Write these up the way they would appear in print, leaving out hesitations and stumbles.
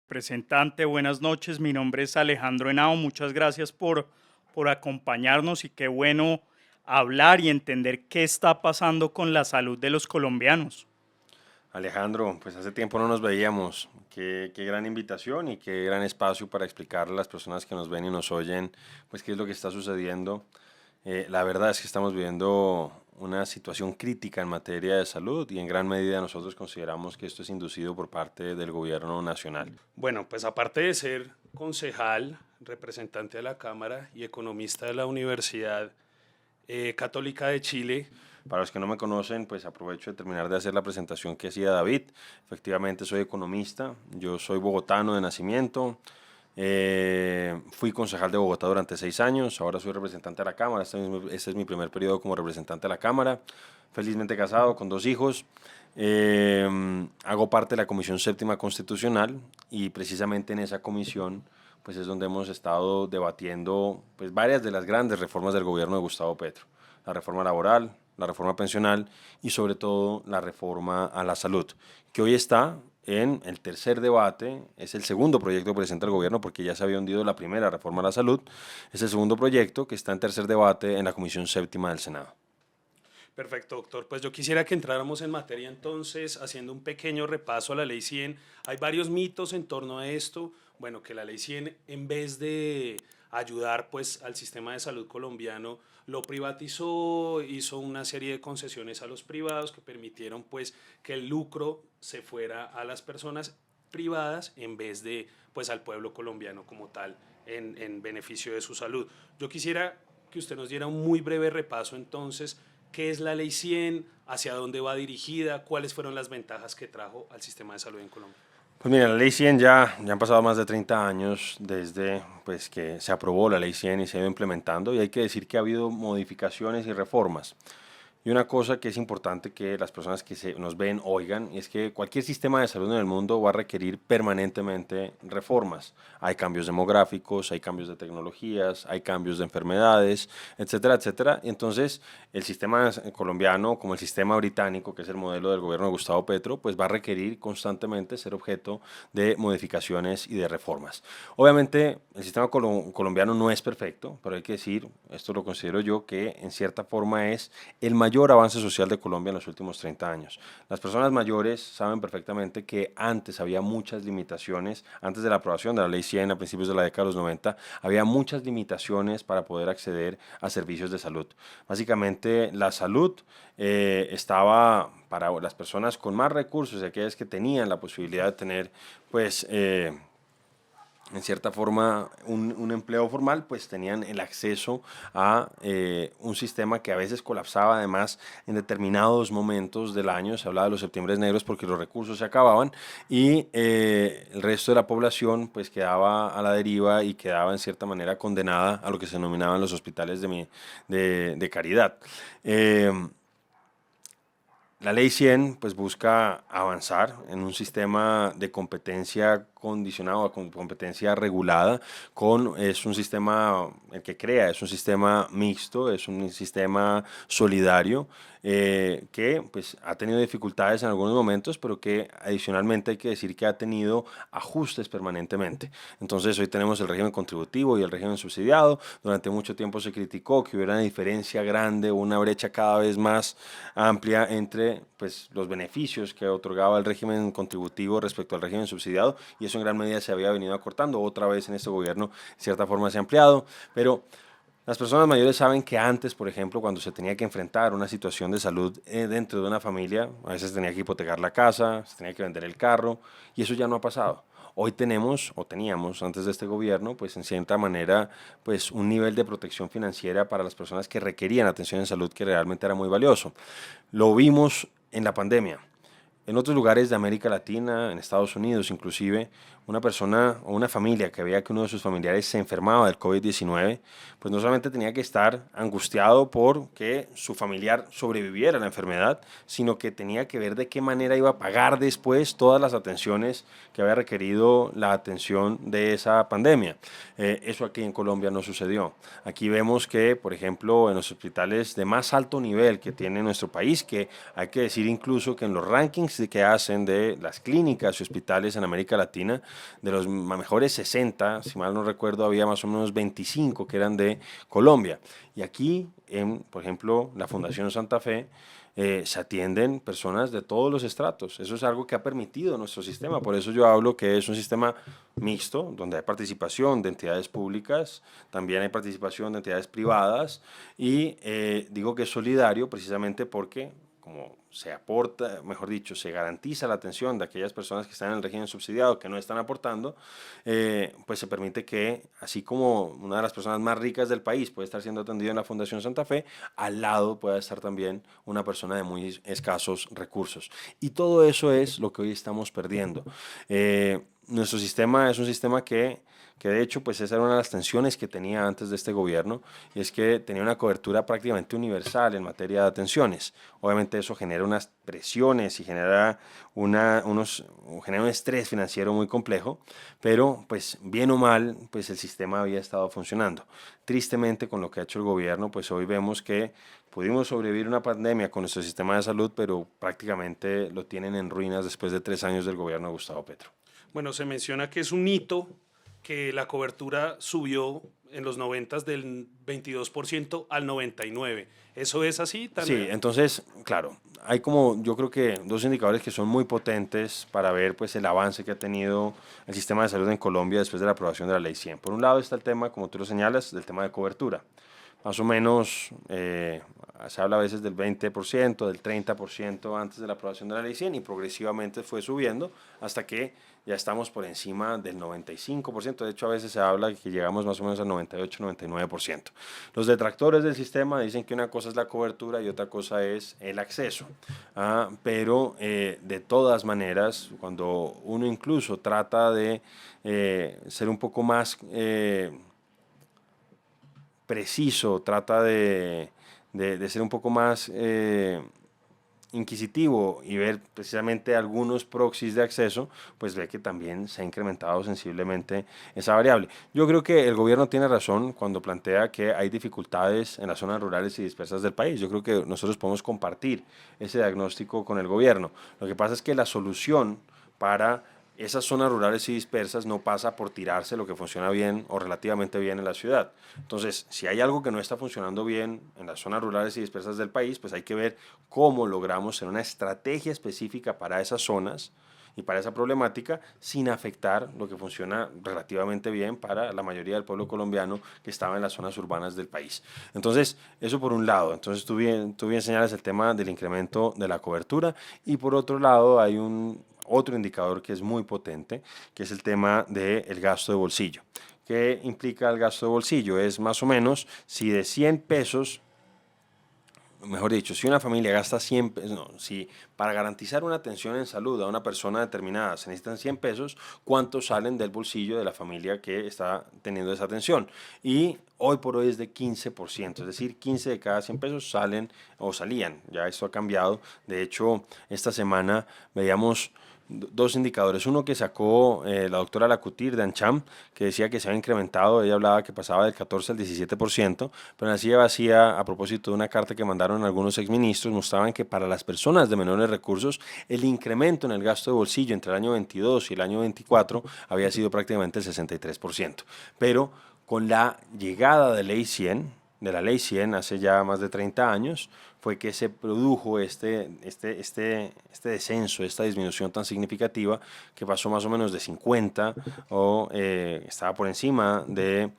Representante, buenas noches. Mi nombre es Alejandro Henao. Muchas gracias por acompañarnos y qué bueno hablar y entender qué está pasando con la salud de los colombianos. Alejandro, pues hace tiempo no nos veíamos. Qué gran invitación y qué gran espacio para explicarle a las personas que nos ven y nos oyen, pues qué es lo que está sucediendo. La verdad es que estamos viviendo una situación crítica en materia de salud y en gran medida nosotros consideramos que esto es inducido por parte del gobierno nacional. Bueno, pues aparte de ser concejal, representante de la Cámara y economista de la Universidad Católica de Chile. Para los que no me conocen, pues aprovecho de terminar de hacer la presentación que hacía David. Efectivamente, soy economista, yo soy bogotano de nacimiento, fui concejal de Bogotá durante 6 años, ahora soy representante de la Cámara, este es mi primer periodo como representante de la Cámara, felizmente casado con 2 hijos. Hago parte de la Comisión Séptima Constitucional y precisamente en esa comisión pues es donde hemos estado debatiendo pues varias de las grandes reformas del gobierno de Gustavo Petro, la reforma laboral, la reforma pensional y sobre todo la reforma a la salud, que hoy está en el tercer debate, es el segundo proyecto que presenta el gobierno porque ya se había hundido la primera reforma a la salud, es el segundo proyecto que está en tercer debate en la Comisión Séptima del Senado. Perfecto, doctor. Pues yo quisiera que entráramos en materia entonces, haciendo un pequeño repaso a la Ley 100. Hay varios mitos en torno a esto. Bueno, que la Ley 100, en vez de ayudar pues al sistema de salud colombiano, lo privatizó, hizo una serie de concesiones a los privados que permitieron pues que el lucro se fuera a las personas privadas en vez de pues al pueblo colombiano como tal en beneficio de su salud. Yo quisiera que usted nos diera un muy breve repaso entonces. ¿Qué es la Ley 100? ¿Hacia dónde va dirigida? ¿Cuáles fueron las ventajas que trajo al sistema de salud en Colombia? Pues mira, la Ley 100 ya han pasado más de 30 años desde pues, que se aprobó la Ley 100 y se ha ido implementando y hay que decir que ha habido modificaciones y reformas. Y una cosa que es importante que las personas que nos ven oigan, y es que cualquier sistema de salud en el mundo va a requerir permanentemente reformas. Hay cambios demográficos, hay cambios de tecnologías, hay cambios de enfermedades, etcétera, etcétera. Y entonces, el sistema colombiano, como el sistema británico, que es el modelo del gobierno de Gustavo Petro, pues va a requerir constantemente ser objeto de modificaciones y de reformas. Obviamente, el sistema colombiano no es perfecto, pero hay que decir, esto lo considero yo, que en cierta forma es el mayor avance social de Colombia en los últimos 30 años. Las personas mayores saben perfectamente que antes había muchas limitaciones, antes de la aprobación de la Ley 100 a principios de la década de los 90, había muchas limitaciones para poder acceder a servicios de salud. Básicamente la salud estaba para las personas con más recursos y aquellas que tenían la posibilidad de tener pues en cierta forma un empleo formal, pues tenían el acceso a un sistema que a veces colapsaba además en determinados momentos del año, se hablaba de los septiembres negros porque los recursos se acababan y el resto de la población pues quedaba a la deriva y quedaba en cierta manera condenada a lo que se denominaban los hospitales de caridad. La Ley 100 pues, busca avanzar en un sistema de competencia condicionado, con competencia regulada, es un sistema, el que crea, es un sistema mixto, es un sistema solidario, que pues, ha tenido dificultades en algunos momentos, pero que adicionalmente hay que decir que ha tenido ajustes permanentemente. Entonces hoy tenemos el régimen contributivo y el régimen subsidiado. Durante mucho tiempo se criticó que hubiera una diferencia grande, una brecha cada vez más amplia entre pues, los beneficios que otorgaba el régimen contributivo respecto al régimen subsidiado, y eso en gran medida se había venido acortando. Otra vez en este gobierno, de cierta forma, se ha ampliado, pero las personas mayores saben que antes, por ejemplo, cuando se tenía que enfrentar una situación de salud dentro de una familia, a veces tenía que hipotecar la casa, se tenía que vender el carro, y eso ya no ha pasado. Hoy tenemos, o teníamos antes de este gobierno, pues en cierta manera, pues un nivel de protección financiera para las personas que requerían atención en salud que realmente era muy valioso. Lo vimos en la pandemia. En otros lugares de América Latina, en Estados Unidos inclusive, una persona o una familia que veía que uno de sus familiares se enfermaba del COVID-19, pues no solamente tenía que estar angustiado por que su familiar sobreviviera a la enfermedad, sino que tenía que ver de qué manera iba a pagar después todas las atenciones que había requerido la atención de esa pandemia. Eso aquí en Colombia no sucedió. Aquí vemos que, por ejemplo, en los hospitales de más alto nivel que tiene nuestro país, que hay que decir incluso que en los rankings rankings que hacen de las clínicas y hospitales en América Latina, de los mejores 60, si mal no recuerdo, había más o menos 25 que eran de Colombia. Y aquí, por ejemplo, la Fundación Santa Fe, se atienden personas de todos los estratos. Eso es algo que ha permitido nuestro sistema. Por eso yo hablo que es un sistema mixto, donde hay participación de entidades públicas, también hay participación de entidades privadas, y digo que es solidario precisamente porque, como se aporta, mejor dicho, se garantiza la atención de aquellas personas que están en el régimen subsidiado, que no están aportando, pues se permite que, así como una de las personas más ricas del país puede estar siendo atendido en la Fundación Santa Fe, al lado pueda estar también una persona de muy escasos recursos. Y todo eso es lo que hoy estamos perdiendo. Nuestro sistema es un sistema que de hecho pues esa era una de las tensiones que tenía antes de este gobierno, y es que tenía una cobertura prácticamente universal en materia de atenciones. Obviamente eso genera unas presiones y genera un estrés financiero muy complejo, pero pues bien o mal pues el sistema había estado funcionando. Tristemente, con lo que ha hecho el gobierno, pues hoy vemos que pudimos sobrevivir una pandemia con nuestro sistema de salud, pero prácticamente lo tienen en ruinas después de 3 años del gobierno de Gustavo Petro. Bueno, se menciona que es un hito que la cobertura subió en los 90 del 22% al 99%. ¿Eso es así también? Sí, entonces, claro, hay como, yo creo que 2 indicadores que son muy potentes para ver pues el avance que ha tenido el sistema de salud en Colombia después de la aprobación de la Ley 100. Por un lado está el tema, como tú lo señalas, del tema de cobertura. Más o menos se habla a veces del 20%, del 30% antes de la aprobación de la Ley 100, y progresivamente fue subiendo hasta que ya estamos por encima del 95%. De hecho, a veces se habla que llegamos más o menos al 98-99%. Los detractores del sistema dicen que una cosa es la cobertura y otra cosa es el acceso. Pero de todas maneras, cuando uno incluso trata de ser un poco más preciso, trata de ser un poco más inquisitivo y ver precisamente algunos proxies de acceso, pues ve que también se ha incrementado sensiblemente esa variable. Yo creo que el gobierno tiene razón cuando plantea que hay dificultades en las zonas rurales y dispersas del país. Yo creo que nosotros podemos compartir ese diagnóstico con el gobierno. Lo que pasa es que la solución para esas zonas rurales y dispersas no pasa por tirarse lo que funciona bien o relativamente bien en la ciudad. Entonces, si hay algo que no está funcionando bien en las zonas rurales y dispersas del país, pues hay que ver cómo logramos hacer una estrategia específica para esas zonas y para esa problemática sin afectar lo que funciona relativamente bien para la mayoría del pueblo colombiano que estaba en las zonas urbanas del país. Entonces, eso por un lado. Entonces, tú bien señalas el tema del incremento de la cobertura, y por otro lado hay otro indicador que es muy potente, que es el tema del gasto de bolsillo. ¿Qué implica el gasto de bolsillo? Es más o menos si de 100 pesos, mejor dicho, si una familia gasta 100 pesos, no, si para garantizar una atención en salud a una persona determinada se necesitan 100 pesos, ¿cuántos salen del bolsillo de la familia que está teniendo esa atención? Y hoy por hoy es de 15%, es decir, 15 de cada 100 pesos salen o salían. Ya esto ha cambiado. De hecho, esta semana veíamos 2 indicadores. Uno que sacó la doctora Lacutir de ANCHAM, que decía que se había incrementado. Ella hablaba que pasaba del 14 al 17%, pero así vacía, a propósito de una carta que mandaron algunos exministros, mostraban que para las personas de menores recursos el incremento en el gasto de bolsillo entre el año 22 y el año 24 había sido prácticamente el 63%. Pero con la llegada de la Ley 100 hace ya más de 30 años, fue que se produjo este descenso, esta disminución tan significativa, que pasó más o menos de 50 o estaba por encima de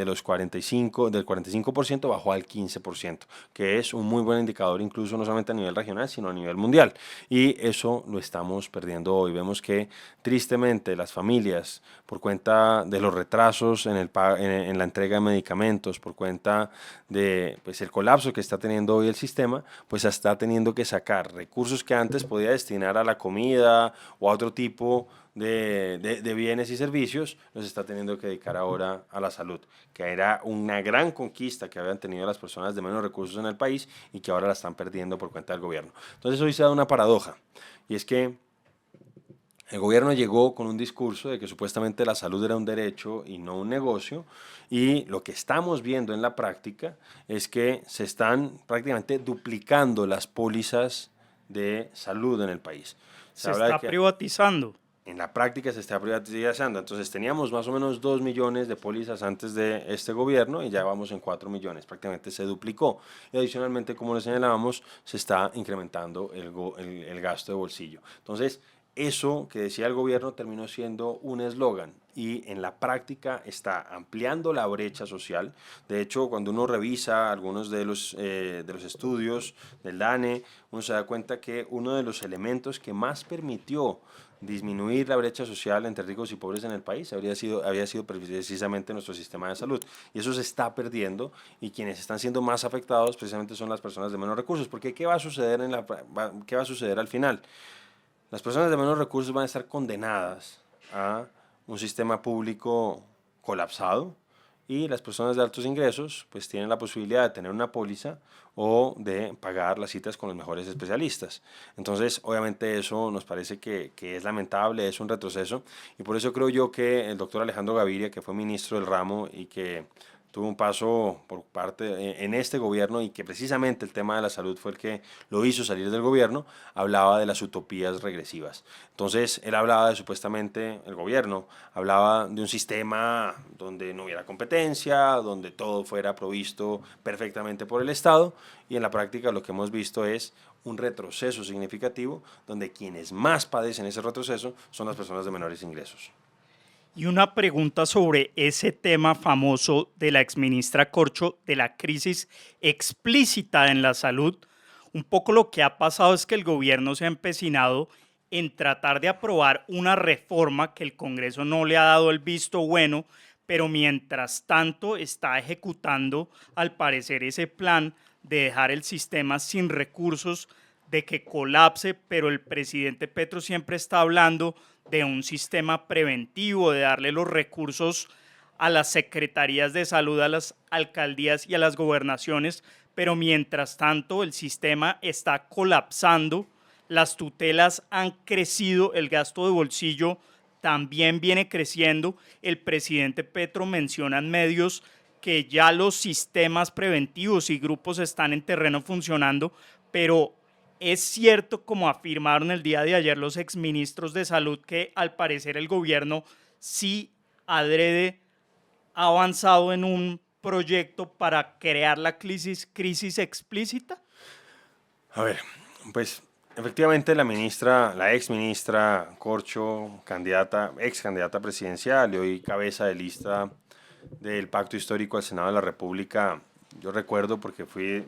los 45, del 45%, bajó al 15%, que es un muy buen indicador incluso no solamente a nivel regional, sino a nivel mundial. Y eso lo estamos perdiendo hoy. Vemos que tristemente las familias, por cuenta de los retrasos en la entrega de medicamentos, por cuenta de pues, el colapso que está teniendo hoy el sistema, pues está teniendo que sacar recursos que antes podía destinar a la comida o a otro tipo de bienes y servicios, los está teniendo que dedicar ahora a la salud, que era una gran conquista que habían tenido las personas de menos recursos en el país y que ahora la están perdiendo por cuenta del gobierno. Entonces hoy se da una paradoja, y es que el gobierno llegó con un discurso de que supuestamente la salud era un derecho y no un negocio, y lo que estamos viendo en la práctica es que se están prácticamente duplicando las pólizas de salud en el país. Se está privatizando. En la práctica se está privatizando. Entonces teníamos más o menos 2 millones de pólizas antes de este gobierno y ya vamos en 4 millones, prácticamente se duplicó. Y adicionalmente, como le señalábamos, se está incrementando el gasto de bolsillo. Entonces, eso que decía el gobierno terminó siendo un eslogan y en la práctica está ampliando la brecha social. De hecho, cuando uno revisa algunos de los estudios del DANE, uno se da cuenta que uno de los elementos que más permitió disminuir la brecha social entre ricos y pobres en el país había sido precisamente nuestro sistema de salud. Y eso se está perdiendo y quienes están siendo más afectados precisamente son las personas de menos recursos. Porque ¿qué va a suceder, qué va a suceder al final? Las personas de menos recursos van a estar condenadas a un sistema público colapsado y las personas de altos ingresos pues tienen la posibilidad de tener una póliza o de pagar las citas con los mejores especialistas. Entonces, obviamente eso nos parece que es lamentable, es un retroceso y por eso creo yo que el doctor Alejandro Gaviria, que fue ministro del ramo y que tuvo un paso por parte en este gobierno y que precisamente el tema de la salud fue el que lo hizo salir del gobierno, hablaba de las utopías regresivas. Entonces, él hablaba de supuestamente, el gobierno hablaba de un sistema donde no hubiera competencia, donde todo fuera provisto perfectamente por el Estado y en la práctica lo que hemos visto es un retroceso significativo donde quienes más padecen ese retroceso son las personas de menores ingresos. Y una pregunta sobre ese tema famoso de la exministra Corcho, de la crisis explícita en la salud. Un poco lo que ha pasado es que el gobierno se ha empecinado en tratar de aprobar una reforma que el Congreso no le ha dado el visto bueno, pero mientras tanto está ejecutando, al parecer, ese plan de dejar el sistema sin recursos, de que colapse, pero el presidente Petro siempre está hablando de un sistema preventivo, de darle los recursos a las secretarías de salud, a las alcaldías y a las gobernaciones, pero mientras tanto el sistema está colapsando, las tutelas han crecido, el gasto de bolsillo también viene creciendo. El presidente Petro menciona en medios que ya los sistemas preventivos y grupos están en terreno funcionando, pero es cierto, como afirmaron el día de ayer los exministros de salud, que al parecer el gobierno sí adrede ha avanzado en un proyecto para crear la crisis explícita. A ver, pues efectivamente la ex ministra Corcho, ex candidata presidencial y hoy cabeza de lista del Pacto Histórico al Senado de la República, yo recuerdo porque fui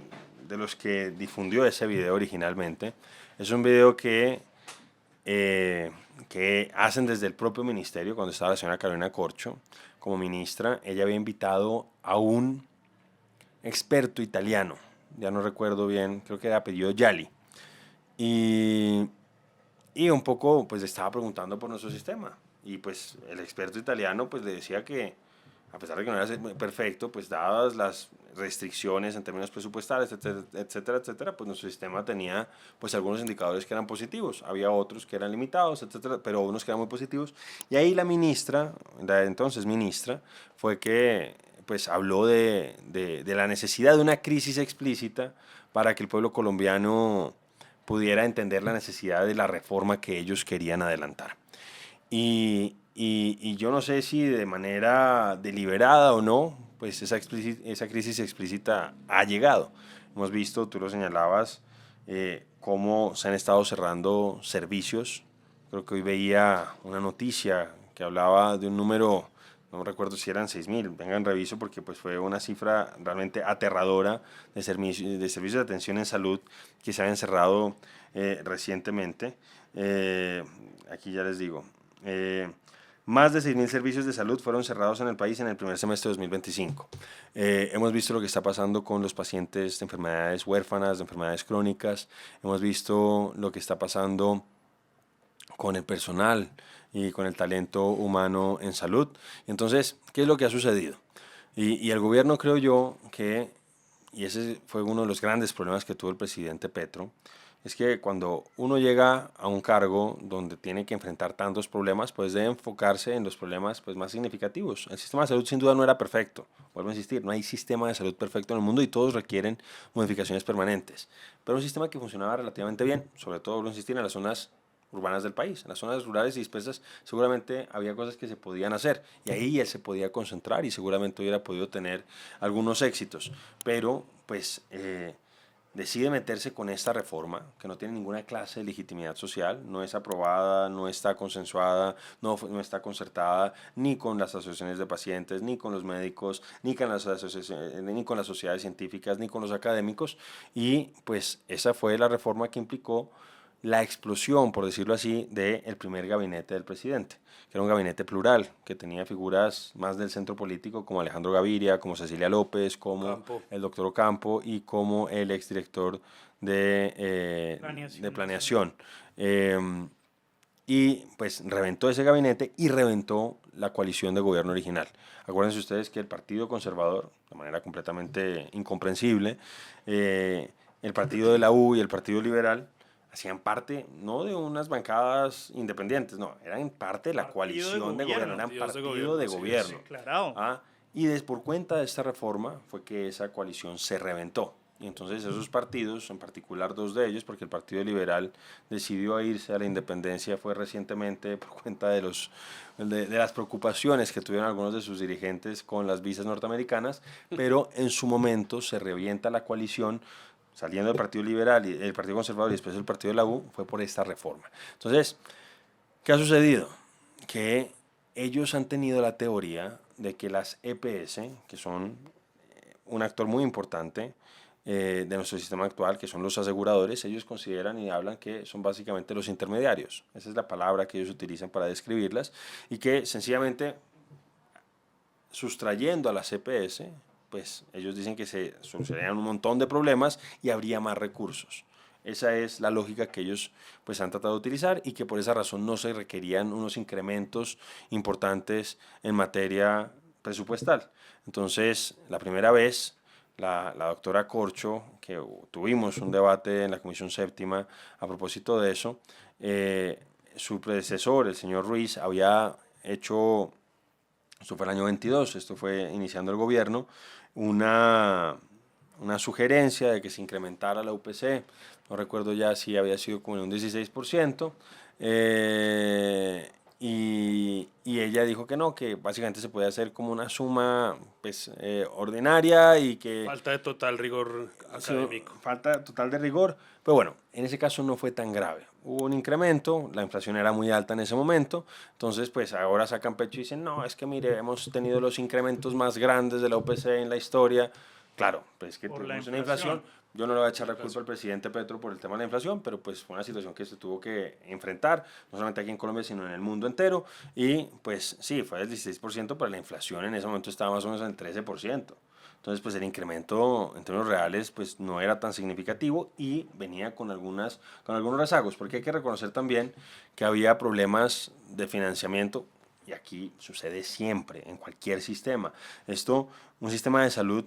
de los que difundió ese video originalmente. Es un video que hacen desde el propio ministerio cuando estaba la señora Carolina Corcho como ministra. Ella había invitado a un experto italiano, ya no recuerdo bien, creo que era apellido Yali, y un poco pues le estaba preguntando por nuestro sistema y pues el experto italiano pues le decía que a pesar de que no era perfecto, pues dadas las restricciones en términos presupuestales, etcétera, etcétera, pues nuestro sistema tenía pues algunos indicadores que eran positivos, había otros que eran limitados, etcétera, pero unos que eran muy positivos. Y ahí la ministra, la entonces ministra, fue que pues habló de la necesidad de una crisis explícita para que el pueblo colombiano pudiera entender la necesidad de la reforma que ellos querían adelantar. Y yo no sé si de manera deliberada o no, pues esa crisis explícita ha llegado. Hemos visto, tú lo señalabas, cómo se han estado cerrando servicios. Creo que hoy veía una noticia que hablaba de un número, no recuerdo si eran 6.000, vengan reviso porque pues fue una cifra realmente aterradora de servicios de atención en salud que se habían cerrado recientemente. Aquí ya les digo. Más de 6.000 servicios de salud fueron cerrados en el país en el primer semestre de 2025. Hemos visto lo que está pasando con los pacientes de enfermedades huérfanas, de enfermedades crónicas. Hemos visto lo que está pasando con el personal y con el talento humano en salud. Entonces, ¿qué es lo que ha sucedido? Y el gobierno, creo yo, y ese fue uno de los grandes problemas que tuvo el presidente Petro, es que cuando uno llega a un cargo donde tiene que enfrentar tantos problemas, pues debe enfocarse en los problemas pues, más significativos. El sistema de salud sin duda no era perfecto, vuelvo a insistir, no hay sistema de salud perfecto en el mundo y todos requieren modificaciones permanentes, pero un sistema que funcionaba relativamente bien, sobre todo, vuelvo a insistir, en las zonas urbanas del país. En las zonas rurales y dispersas seguramente había cosas que se podían hacer y ahí él se podía concentrar y seguramente hubiera podido tener algunos éxitos, pero pues decide meterse con esta reforma que no tiene ninguna clase de legitimidad social, no es aprobada, no está consensuada, no está concertada ni con las asociaciones de pacientes, ni con los médicos, ni con las asociaciones, ni con las sociedades científicas, ni con los académicos, y pues esa fue la reforma que implicó la explosión, por decirlo así, del primer gabinete del presidente, que era un gabinete plural, que tenía figuras más del centro político como Alejandro Gaviria, como Cecilia López, como Ocampo. el doctor Ocampo y como el exdirector de planeación. Y pues reventó ese gabinete y reventó la coalición de gobierno original. Acuérdense ustedes que el Partido Conservador, de manera completamente incomprensible, el Partido de la U y el Partido Liberal hacían parte no de unas bancadas independientes, no, eran parte de la coalición de gobierno, eran Partidos de partido de gobierno, sí, gobierno. Declarado. Y por cuenta de esta reforma fue que esa coalición se reventó. Y entonces esos partidos, en particular dos de ellos, porque el Partido Liberal decidió irse a la independencia fue recientemente por cuenta de las preocupaciones que tuvieron algunos de sus dirigentes con las visas norteamericanas, pero en su momento se revienta la coalición saliendo del Partido Liberal y el Partido Conservador y después del Partido de la U, fue por esta reforma. Entonces, ¿qué ha sucedido? Que ellos han tenido la teoría de que las EPS, que son un actor muy importante de nuestro sistema actual, que son los aseguradores, ellos consideran y hablan que son básicamente los intermediarios. Esa es la palabra que ellos utilizan para describirlas y que sencillamente sustrayendo a las EPS, pues ellos dicen que se solucionarían un montón de problemas y habría más recursos. Esa es la lógica que ellos pues han tratado de utilizar y que por esa razón no se requerían unos incrementos importantes en materia presupuestal. Entonces, la primera vez, la doctora Corcho, que tuvimos un debate en la Comisión Séptima a propósito de eso, su predecesor, el señor Ruiz, había hecho, esto fue el año 22, esto fue iniciando el gobierno, una sugerencia de que se incrementara la UPC, no recuerdo ya si había sido como en un 16%, y ella dijo que no, que básicamente se podía hacer como una suma pues, ordinaria y que... Falta de total rigor académico. Falta total de rigor, pero bueno, en ese caso no fue tan grave. Hubo un incremento, la inflación era muy alta en ese momento, entonces pues ahora sacan pecho y dicen, no, es que mire, hemos tenido los incrementos más grandes de la UPC en la historia. Claro, pues es que tenemos una inflación. Yo no le voy a echar la culpa al presidente Petro por el tema de la inflación, pero pues fue una situación que se tuvo que enfrentar, no solamente aquí en Colombia, sino en el mundo entero. Y pues sí, fue del 16%, pero la inflación en ese momento estaba más o menos en el 13%. Entonces, pues el incremento en términos reales pues no era tan significativo y venía con algunos rezagos, porque hay que reconocer también que había problemas de financiamiento y aquí sucede siempre, en cualquier sistema. Un sistema de salud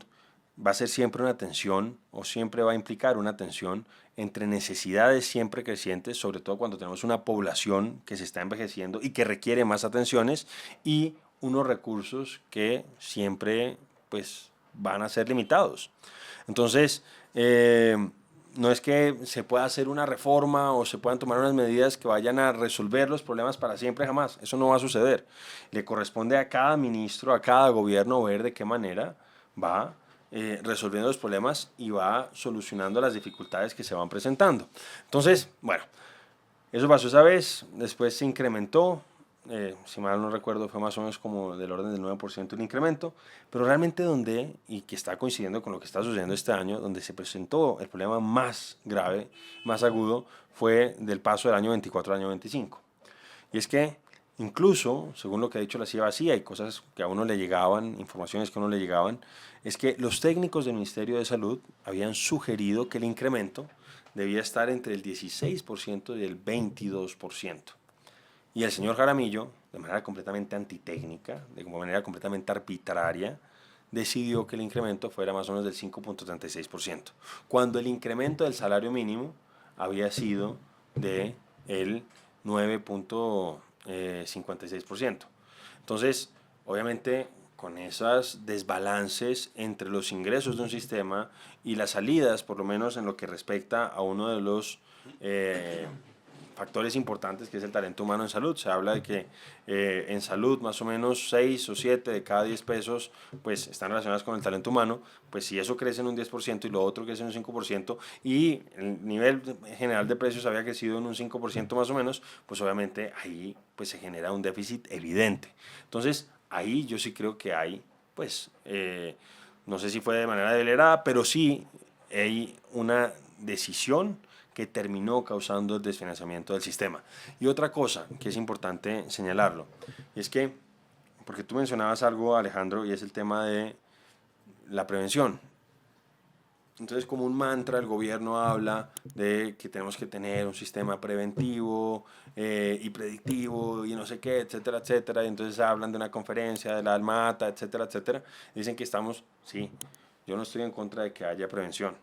va a ser siempre una tensión o siempre va a implicar una tensión entre necesidades siempre crecientes, sobre todo cuando tenemos una población que se está envejeciendo y que requiere más atenciones y unos recursos que siempre pues van a ser limitados. Entonces, no es que se pueda hacer una reforma o se puedan tomar unas medidas que vayan a resolver los problemas para siempre, jamás. Eso no va a suceder. Le corresponde a cada ministro, a cada gobierno ver de qué manera va resolviendo los problemas y va solucionando las dificultades que se van presentando. Entonces, bueno, eso pasó esa vez, después se incrementó, si mal no recuerdo fue más o menos como del orden del 9% el incremento, pero realmente donde, y que está coincidiendo con lo que está sucediendo este año, donde se presentó el problema más grave, más agudo, fue del paso del año 24 al año 25. Y es que incluso, según lo que ha dicho la CIA, hay cosas que a uno le llegaban, informaciones que a uno le llegaban, es que los técnicos del Ministerio de Salud habían sugerido que el incremento debía estar entre el 16% y el 22%. Y el señor Jaramillo, de manera completamente antitécnica, de manera completamente arbitraria, decidió que el incremento fuera más o menos del 5.36%, cuando el incremento del salario mínimo había sido de el 9.56%. Entonces, obviamente, con esos desbalances entre los ingresos de un sistema y las salidas, por lo menos en lo que respecta a uno de los factores importantes, que es el talento humano en salud. Se habla de que en salud más o menos 6 o 7 de cada 10 pesos pues están relacionados con el talento humano. Pues si eso crece en un 10% y lo otro crece en un 5% y el nivel general de precios había crecido en un 5% más o menos, pues obviamente ahí pues se genera un déficit evidente. Entonces ahí yo sí creo que hay, pues no sé si fue de manera deliberada, pero sí hay una decisión que terminó causando el desfinanciamiento del sistema. Y otra cosa que es importante señalarlo, es que, porque tú mencionabas algo, Alejandro, y es el tema de la prevención. Entonces, como un mantra, el gobierno habla de que tenemos que tener un sistema preventivo y predictivo y no sé qué, etcétera, etcétera. Y entonces hablan de una conferencia de la Almata, etcétera, etcétera. Dicen que estamos, sí, yo no estoy en contra de que haya prevención,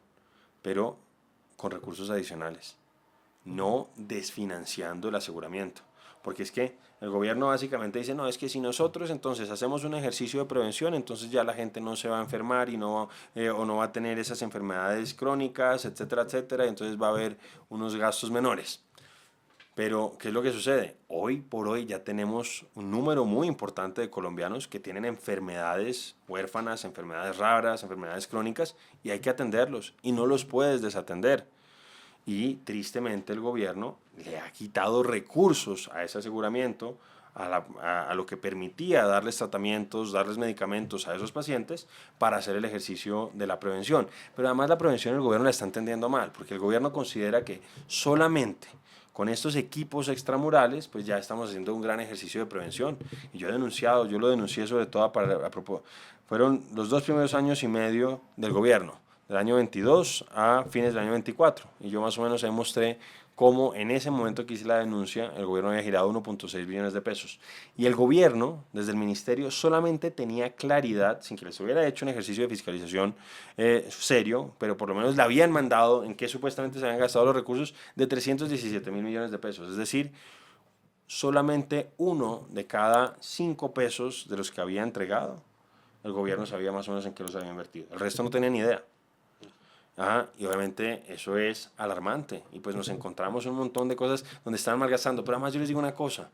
pero con recursos adicionales, no desfinanciando el aseguramiento. Porque es que el gobierno básicamente dice, no, es que si nosotros entonces hacemos un ejercicio de prevención, entonces ya la gente no se va a enfermar y no, o no va a tener esas enfermedades crónicas, etcétera, etcétera, y entonces va a haber unos gastos menores. Pero, ¿qué es lo que sucede? Hoy por hoy ya tenemos un número muy importante de colombianos que tienen enfermedades huérfanas, enfermedades raras, enfermedades crónicas, y hay que atenderlos, y no los puedes desatender. Y tristemente el gobierno le ha quitado recursos a ese aseguramiento, a lo que permitía darles tratamientos, darles medicamentos a esos pacientes para hacer el ejercicio de la prevención. Pero además la prevención el gobierno la está entendiendo mal, porque el gobierno considera que solamente con estos equipos extramurales, pues ya estamos haciendo un gran ejercicio de prevención. Y yo lo denuncié sobre todo fueron los 2 primeros años y medio del gobierno, del año 22 a fines del año 24. Y yo más o menos mostré cómo en ese momento que hice la denuncia, el gobierno había girado 1.6 billones de pesos. Y el gobierno, desde el ministerio, solamente tenía claridad, sin que les hubiera hecho un ejercicio de fiscalización serio, pero por lo menos le habían mandado en qué supuestamente se habían gastado los recursos de 317.000 millones de pesos. Es decir, solamente 1 de cada 5 pesos de los que había entregado, el gobierno sabía más o menos en qué los había invertido. El resto no tenía ni idea. Y obviamente eso es alarmante y pues nos encontramos un montón de cosas donde están malgastando, pero además yo les digo una cosa,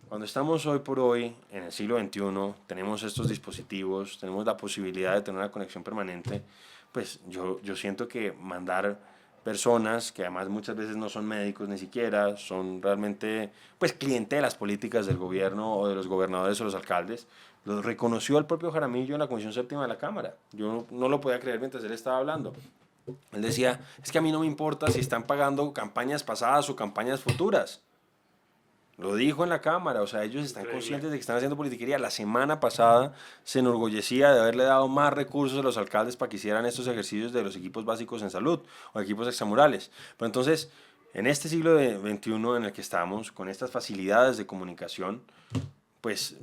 cuando estamos hoy por hoy en el siglo XXI, tenemos estos dispositivos, tenemos la posibilidad de tener una conexión permanente, pues yo siento que mandar personas que además muchas veces no son médicos ni siquiera, son realmente pues clientelas políticas del gobierno o de los gobernadores o los alcaldes, lo reconoció el propio Jaramillo en la Comisión Séptima de la Cámara. Yo no lo podía creer mientras él estaba hablando. Él decía, es que a mí no me importa si están pagando campañas pasadas o campañas futuras. Lo dijo en la Cámara, o sea, ellos están conscientes de que están haciendo politiquería. La semana pasada se enorgullecía de haberle dado más recursos a los alcaldes para que hicieran estos ejercicios de los equipos básicos en salud o equipos extramurales. Pero entonces, en este siglo XXI en el que estamos, con estas facilidades de comunicación, pues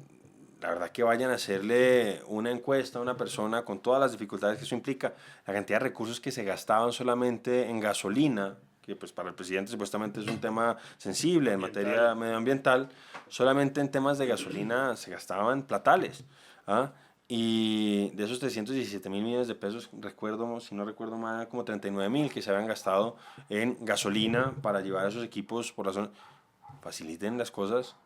la verdad que vayan a hacerle una encuesta a una persona con todas las dificultades que eso implica, la cantidad de recursos que se gastaban solamente en gasolina, que pues para el presidente supuestamente es un tema sensible en materia medioambiental, solamente en temas de gasolina se gastaban platales. Y de esos 317.000 millones de pesos, recuerdo, si no recuerdo mal, como 39.000 que se habían gastado en gasolina para llevar a esos equipos por la zona. Faciliten las cosas.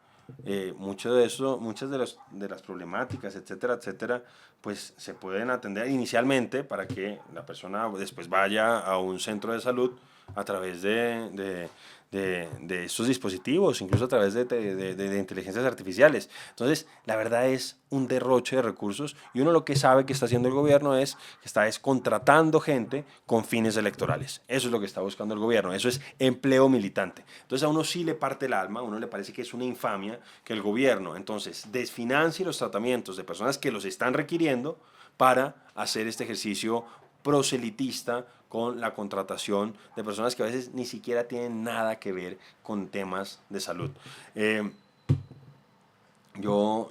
Mucho de eso, muchas de las problemáticas, etcétera, etcétera, pues se pueden atender inicialmente para que la persona después vaya a un centro de salud a través de estos dispositivos, incluso a través de inteligencias artificiales. Entonces, la verdad es un derroche de recursos y uno lo que sabe que está haciendo el gobierno es que está contratando gente con fines electorales. Eso es lo que está buscando el gobierno, eso es empleo militante. Entonces a uno sí le parte el alma, a uno le parece que es una infamia que el gobierno entonces desfinancie los tratamientos de personas que los están requiriendo para hacer este ejercicio proselitista con la contratación de personas que a veces ni siquiera tienen nada que ver con temas de salud. Yo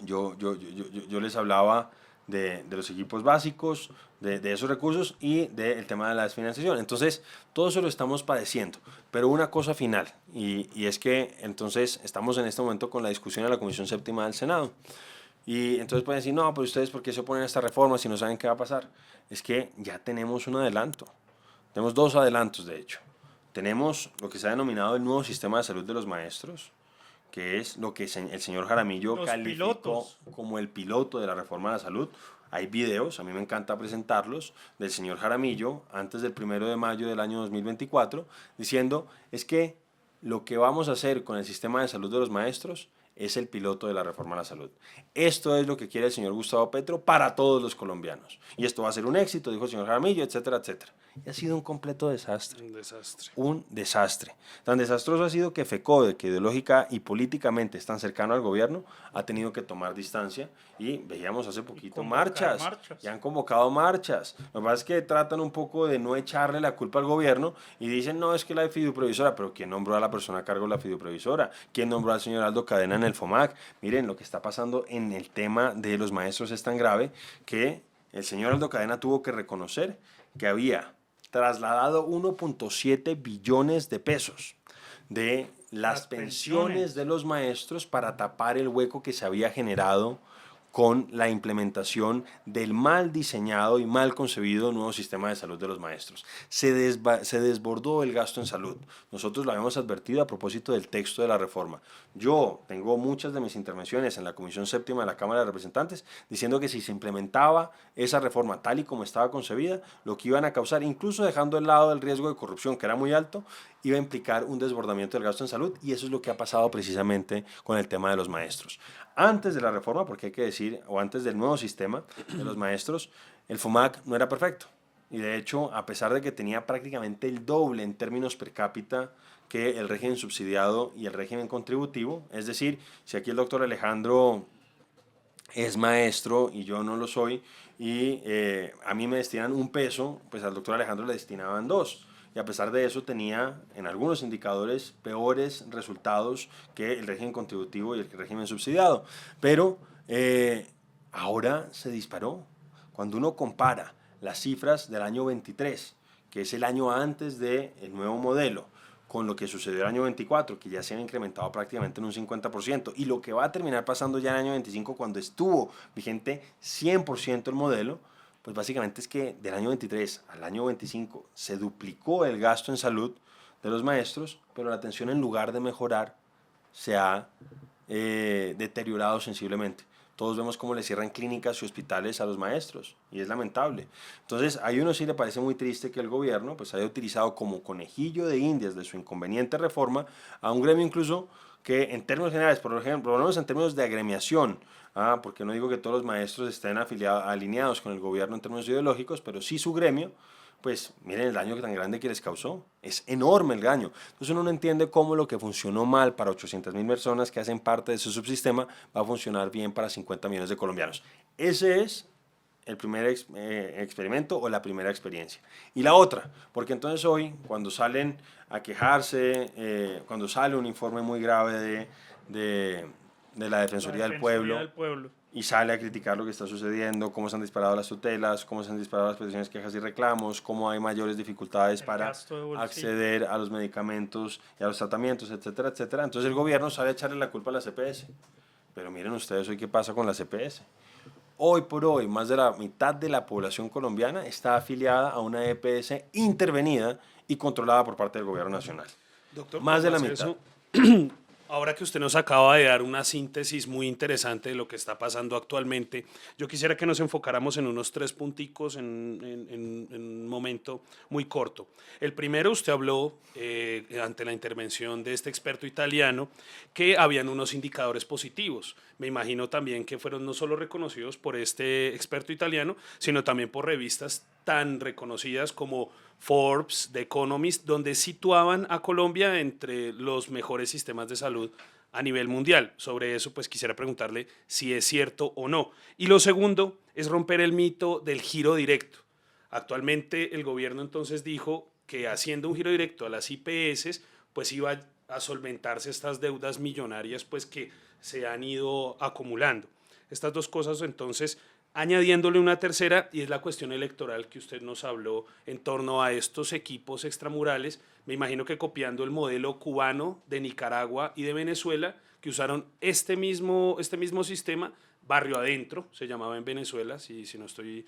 les hablaba de los equipos básicos, de esos recursos y del tema de la desfinanciación. Entonces, todo eso lo estamos padeciendo. Pero una cosa final, y es que entonces estamos en este momento con la discusión en la Comisión Séptima del Senado. Y entonces pueden decir, no, pero ustedes, ¿por qué se oponen a esta reforma si no saben qué va a pasar? Es que ya tenemos un adelanto. Tenemos dos adelantos, de hecho. Tenemos lo que se ha denominado el nuevo sistema de salud de los maestros, que es lo que el señor Jaramillo Los calificó pilotos. como el piloto de la reforma de la salud. Hay videos, a mí me encanta presentarlos, del señor Jaramillo antes del 1 de mayo del año 2024, diciendo, es que lo que vamos a hacer con el sistema de salud de los maestros es el piloto de la reforma a la salud. Esto es lo que quiere el señor Gustavo Petro para todos los colombianos. Y esto va a ser un éxito, dijo el señor Jaramillo, etcétera, etcétera. Y ha sido un completo desastre. Un desastre. Un desastre. Tan desastroso ha sido que FECODE, que ideológica y políticamente es tan cercano al gobierno, ha tenido que tomar distancia y veíamos hace poquito convocar marchas. marchas. Y han convocado marchas. Lo que pasa es que tratan un poco de no echarle la culpa al gobierno y dicen, no, es que la fiduprevisora, pero ¿quién nombró a la persona a cargo de la fiduprevisora? ¿Quién nombró al señor Aldo Cadena en el FOMAC? Miren, lo que está pasando en el tema de los maestros es tan grave que el señor Aldo Cadena tuvo que reconocer que había trasladado 1.7 billones de pesos de las pensiones de los maestros para tapar el hueco que se había generado con la implementación del mal diseñado y mal concebido nuevo sistema de salud de los maestros. Se desbordó el gasto en salud. Nosotros lo habíamos advertido a propósito del texto de la reforma. Yo tengo muchas de mis intervenciones en la Comisión Séptima de la Cámara de Representantes diciendo que si se implementaba esa reforma tal y como estaba concebida, lo que iban a causar, incluso dejando de lado el riesgo de corrupción, que era muy alto, iba a implicar un desbordamiento del gasto en salud, y eso es lo que ha pasado precisamente con el tema de los maestros. Antes de la reforma, porque hay que decir, o antes del nuevo sistema de los maestros, el FOMAC no era perfecto. Y de hecho, a pesar de que tenía prácticamente el doble en términos per cápita que el régimen subsidiado y el régimen contributivo, es decir, si aquí el doctor Alejandro es maestro y yo no lo soy, y a mí me destinan 1 peso, pues al doctor Alejandro le destinaban 2. Y a pesar de eso tenía en algunos indicadores peores resultados que el régimen contributivo y el régimen subsidiado. Pero ahora se disparó. Cuando uno compara las cifras del año 23, que es el año antes del nuevo modelo, con lo que sucedió el año 24, que ya se ha incrementado prácticamente en un 50%, y lo que va a terminar pasando ya en el año 25, cuando estuvo vigente 100% el modelo, pues básicamente es que del año 23 al año 25 se duplicó el gasto en salud de los maestros, pero la atención, en lugar de mejorar, se ha deteriorado sensiblemente. Todos vemos cómo le cierran clínicas y hospitales a los maestros, y es lamentable. Entonces, a uno sí le parece muy triste que el gobierno pues haya utilizado como conejillo de indias de su inconveniente reforma a un gremio incluso que en términos generales, por ejemplo, por lo menos en términos de agremiación, porque no digo que todos los maestros estén alineados con el gobierno en términos ideológicos, pero sí su gremio, pues miren el daño tan grande que les causó. Es enorme el daño. Entonces uno no entiende cómo lo que funcionó mal para 800.000 personas que hacen parte de su subsistema va a funcionar bien para 50 millones de colombianos. Ese es el primer experimento o la primera experiencia. Y la otra, porque entonces hoy, cuando salen a quejarse, cuando sale un informe muy grave de la Defensoría del Pueblo, y sale a criticar lo que está sucediendo, cómo se han disparado las tutelas, cómo se han disparado las peticiones, quejas y reclamos, cómo hay mayores dificultades para acceder a los medicamentos y a los tratamientos, etcétera, etcétera. Entonces el gobierno sale a echarle la culpa a la CPS. Pero miren ustedes hoy qué pasa con la CPS. Hoy por hoy, más de la mitad de la población colombiana está afiliada a una EPS intervenida y controlada por parte del gobierno nacional. Doctor, más de la mitad. Ahora que usted nos acaba de dar una síntesis muy interesante de lo que está pasando actualmente, yo quisiera que nos enfocáramos en unos 3 punticos en un momento muy corto. El primero, usted habló ante la intervención de este experto italiano que habían unos indicadores positivos. Me imagino también que fueron no solo reconocidos por este experto italiano, sino también por revistas tan reconocidas como Forbes, The Economist, donde situaban a Colombia entre los mejores sistemas de salud a nivel mundial. Sobre eso, pues quisiera preguntarle si es cierto o no. Y lo segundo es romper el mito del giro directo. Actualmente el gobierno entonces dijo que haciendo un giro directo a las IPS, pues iba a solventarse estas deudas millonarias pues que se han ido acumulando. Estas dos cosas entonces añadiéndole una tercera, y es la cuestión electoral que usted nos habló en torno a estos equipos extramurales, me imagino que copiando el modelo cubano de Nicaragua y de Venezuela, que usaron este mismo sistema, barrio adentro, se llamaba en Venezuela, si no estoy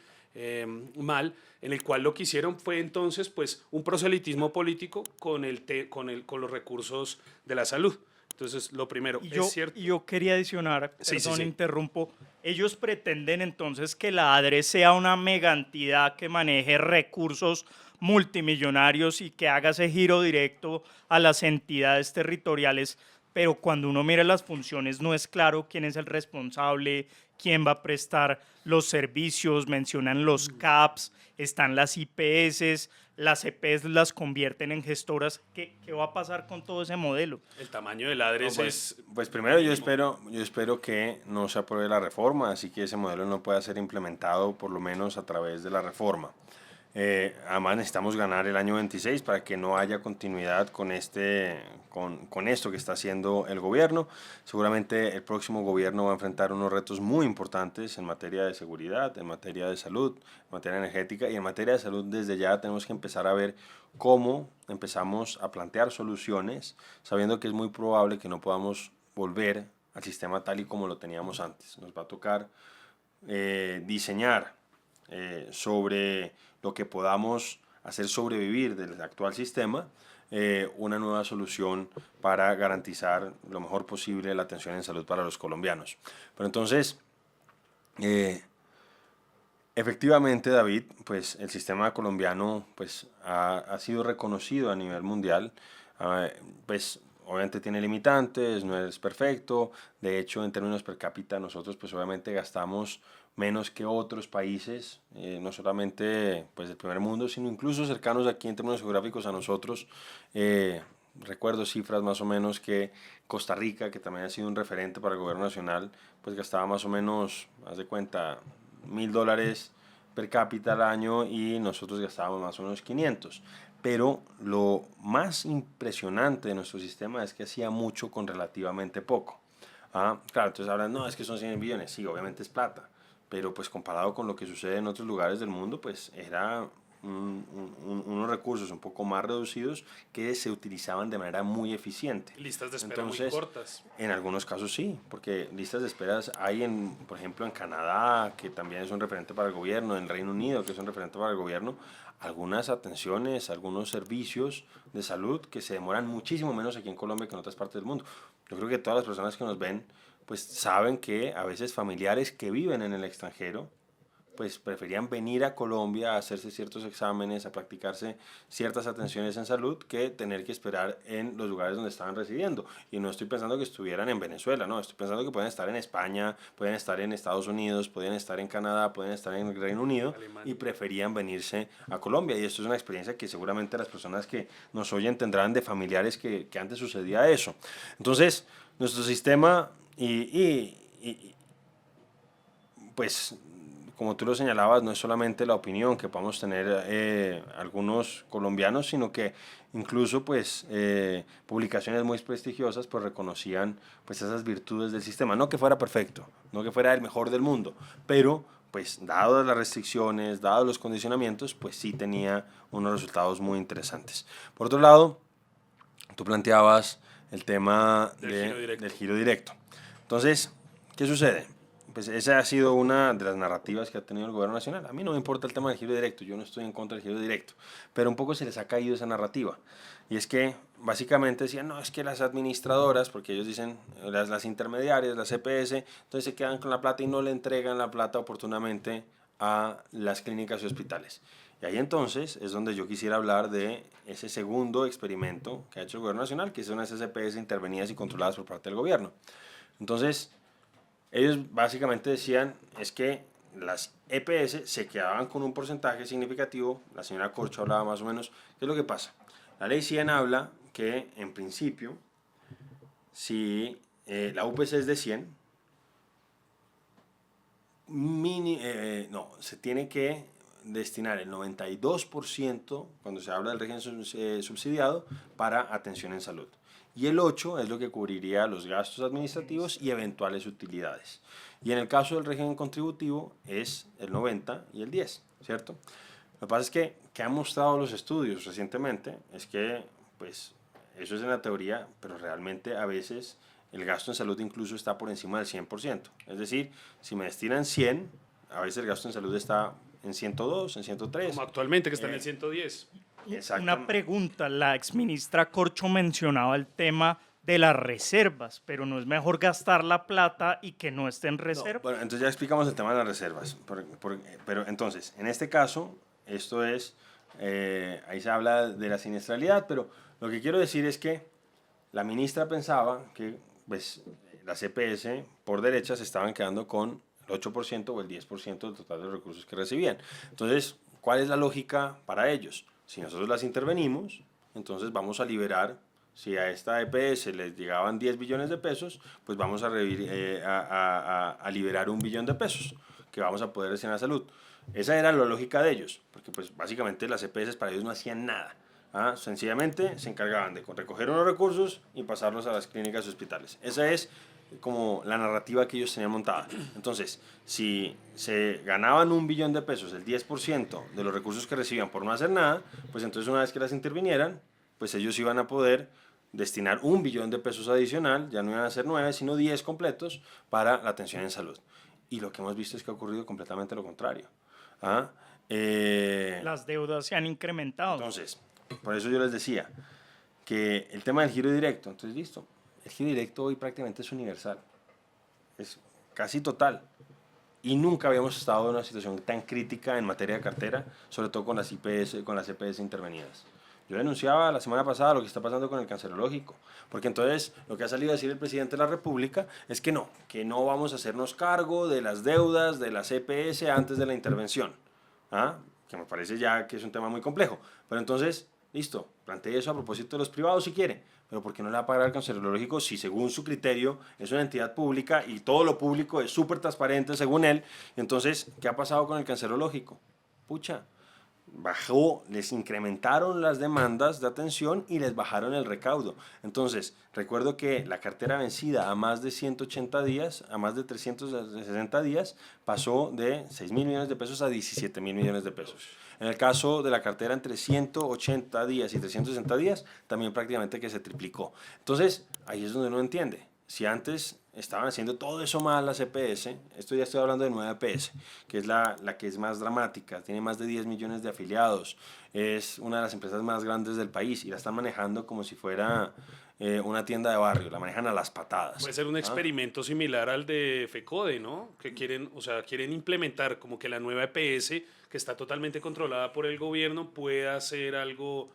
mal, en el cual lo que hicieron fue entonces pues un proselitismo político con los recursos de la salud. Entonces, lo primero, ¿es cierto? Y yo quería adicionar, Sí, sí, perdón, sí. interrumpo, ellos pretenden entonces que la ADRE sea una mega entidad que maneje recursos multimillonarios y que haga ese giro directo a las entidades territoriales, pero cuando uno mira las funciones no es claro quién es el responsable, quién va a prestar los servicios, mencionan los CAPS, están las IPS, las EPS las convierten en gestoras. ¿Qué va a pasar con todo ese modelo? El tamaño del ADRES Pues primero yo espero que no se apruebe la reforma, así que ese modelo no pueda ser implementado por lo menos a través de la reforma. Además necesitamos ganar el año 26 para que no haya continuidad con esto que está haciendo el gobierno. Seguramente el próximo gobierno va a enfrentar unos retos muy importantes en materia de seguridad, en materia de salud, en materia energética, y en materia de salud desde ya tenemos que empezar a ver cómo empezamos a plantear soluciones, sabiendo que es muy probable que no podamos volver al sistema tal y como lo teníamos antes. Nos va a tocar diseñar sobre lo que podamos hacer sobrevivir del actual sistema, una nueva solución para garantizar lo mejor posible la atención en salud para los colombianos. Pero entonces, efectivamente, David, pues el sistema colombiano pues, ha sido reconocido a nivel mundial, pues obviamente tiene limitantes, no es perfecto, de hecho en términos per cápita nosotros pues obviamente gastamos menos que otros países, no solamente pues del primer mundo, sino incluso cercanos aquí en términos geográficos a nosotros. Recuerdo cifras más o menos que Costa Rica, que también ha sido un referente para el gobierno nacional, pues gastaba más o menos, haz de cuenta, $1.000 per cápita al año y nosotros gastábamos más o menos 500. Pero lo más impresionante de nuestro sistema es que hacía mucho con relativamente poco. Claro, entonces hablan, no, es que son 100 billones, sí, obviamente es plata, pero pues comparado con lo que sucede en otros lugares del mundo, pues era unos recursos un poco más reducidos que se utilizaban de manera muy eficiente. Listas de espera Entonces, muy cortas. en algunos casos sí, porque listas de esperas hay, por ejemplo, en Canadá, que también es un referente para el gobierno, en Reino Unido, que es un referente para el gobierno, algunas atenciones, algunos servicios de salud que se demoran muchísimo menos aquí en Colombia que en otras partes del mundo. Yo creo que todas las personas que nos ven pues saben que a veces familiares que viven en el extranjero pues preferían venir a Colombia a hacerse ciertos exámenes, a practicarse ciertas atenciones en salud, que tener que esperar en los lugares donde estaban residiendo. Y no estoy pensando que estuvieran en Venezuela, no, estoy pensando que pueden estar en España, pueden estar en Estados Unidos, pueden estar en Canadá, pueden estar en el Reino Unido, Alemania. y preferían venirse a Colombia. Y esto es una experiencia que seguramente las personas que nos oyen tendrán de familiares que antes sucedía eso. Entonces, nuestro sistema pues como tú lo señalabas, no es solamente la opinión que podamos tener algunos colombianos, sino que incluso pues publicaciones muy prestigiosas pues reconocían pues esas virtudes del sistema. No que fuera perfecto, no que fuera el mejor del mundo, pero pues dadas las restricciones, dados los condicionamientos, pues sí tenía unos resultados muy interesantes. Por otro lado, tú planteabas el tema del giro directo. Entonces, ¿qué sucede? Pues esa ha sido una de las narrativas que ha tenido el gobierno nacional. A mí no me importa el tema del giro directo, yo no estoy en contra del giro directo, pero un poco se les ha caído esa narrativa. Y es que básicamente decían, no, es que las administradoras, porque ellos dicen las intermediarias, las EPS, entonces se quedan con la plata y no le entregan la plata oportunamente a las clínicas y hospitales. Y ahí entonces es donde yo quisiera hablar de ese segundo experimento que ha hecho el gobierno nacional, que son esas EPS intervenidas y controladas por parte del gobierno. Entonces, ellos básicamente decían es que las EPS se quedaban con un porcentaje significativo. La señora Corcho hablaba más o menos. ¿Qué es lo que pasa? La ley 100 habla que en principio si la UPC es de 100, se tiene que destinar el 92% cuando se habla del régimen subsidiado para atención en salud. y el 8 es lo que cubriría los gastos administrativos y eventuales utilidades. Y en el caso del régimen contributivo es el 90 y el 10, ¿cierto? Lo que pasa es que han mostrado los estudios recientemente es que, pues, eso es en la teoría, pero realmente a veces el gasto en salud incluso está por encima del 100%. Es decir, si me destinan 100, a veces el gasto en salud está en 102, en 103. Como actualmente, que está en el 110. Una pregunta, la exministra Corcho mencionaba el tema de las reservas, pero ¿no es mejor gastar la plata y que no esté en reserva? Bueno, entonces ya explicamos el tema de las reservas. Pero entonces, en este caso, esto es, ahí se habla de la siniestralidad, pero lo que quiero decir es que la ministra pensaba que pues, las EPS por derecha se estaban quedando con el 8% o el 10% del total de los recursos que recibían. Entonces, ¿cuál es la lógica para ellos? Si nosotros las intervenimos, entonces vamos a liberar, si a esta EPS les llegaban 10 billones de pesos, pues vamos a liberar 1 billón de pesos que vamos a poder destinar a salud. Esa era la lógica de ellos, porque pues básicamente las EPS para ellos no hacían nada. Sencillamente se encargaban de recoger unos recursos y pasarlos a las clínicas y hospitales. Esa es como la narrativa que ellos tenían montada. Entonces, si se ganaban 1 billón de pesos, el 10% de los recursos que recibían por no hacer nada, pues entonces una vez que las intervinieran, pues ellos iban a poder destinar 1 billón de pesos adicional, ya no iban a ser 9, sino 10 completos para la atención en salud. Y lo que hemos visto es que ha ocurrido completamente lo contrario. Las deudas se han incrementado. Entonces, por eso yo les decía que el tema del giro directo, entonces listo, el giro directo hoy prácticamente es universal, es casi total. Y nunca habíamos estado en una situación tan crítica en materia de cartera, sobre todo con las IPS, con las EPS intervenidas. Yo denunciaba la semana pasada lo que está pasando con el cancerológico, porque entonces lo que ha salido a decir el presidente de la República es que no vamos a hacernos cargo de las deudas de las EPS antes de la intervención, que me parece ya que es un tema muy complejo. Pero entonces, listo, plantee eso a propósito de los privados si quiere, pero ¿por qué no le va a pagar al cancerológico si según su criterio es una entidad pública y todo lo público es súper transparente según él? Entonces, ¿qué ha pasado con el cancerológico? Pucha, bajó, les incrementaron las demandas de atención y les bajaron el recaudo. Entonces, recuerdo que la cartera vencida a más de 180 días, a más de 360 días, pasó de 6.000 millones de pesos a 17.000 millones de pesos. En el caso de la cartera entre 180 días y 360 días, también prácticamente que se triplicó. Entonces, ahí es donde uno entiende. Si antes estaban haciendo todo eso mal las EPS, esto ya estoy hablando de nueva EPS, que es la que es más dramática, tiene más de 10 millones de afiliados, es una de las empresas más grandes del país y la están manejando como si fuera una tienda de barrio, la manejan a las patadas. Puede ser un experimento similar al de FECODE, ¿no? Que quieren implementar como que la nueva EPS, que está totalmente controlada por el gobierno, pueda hacer algo.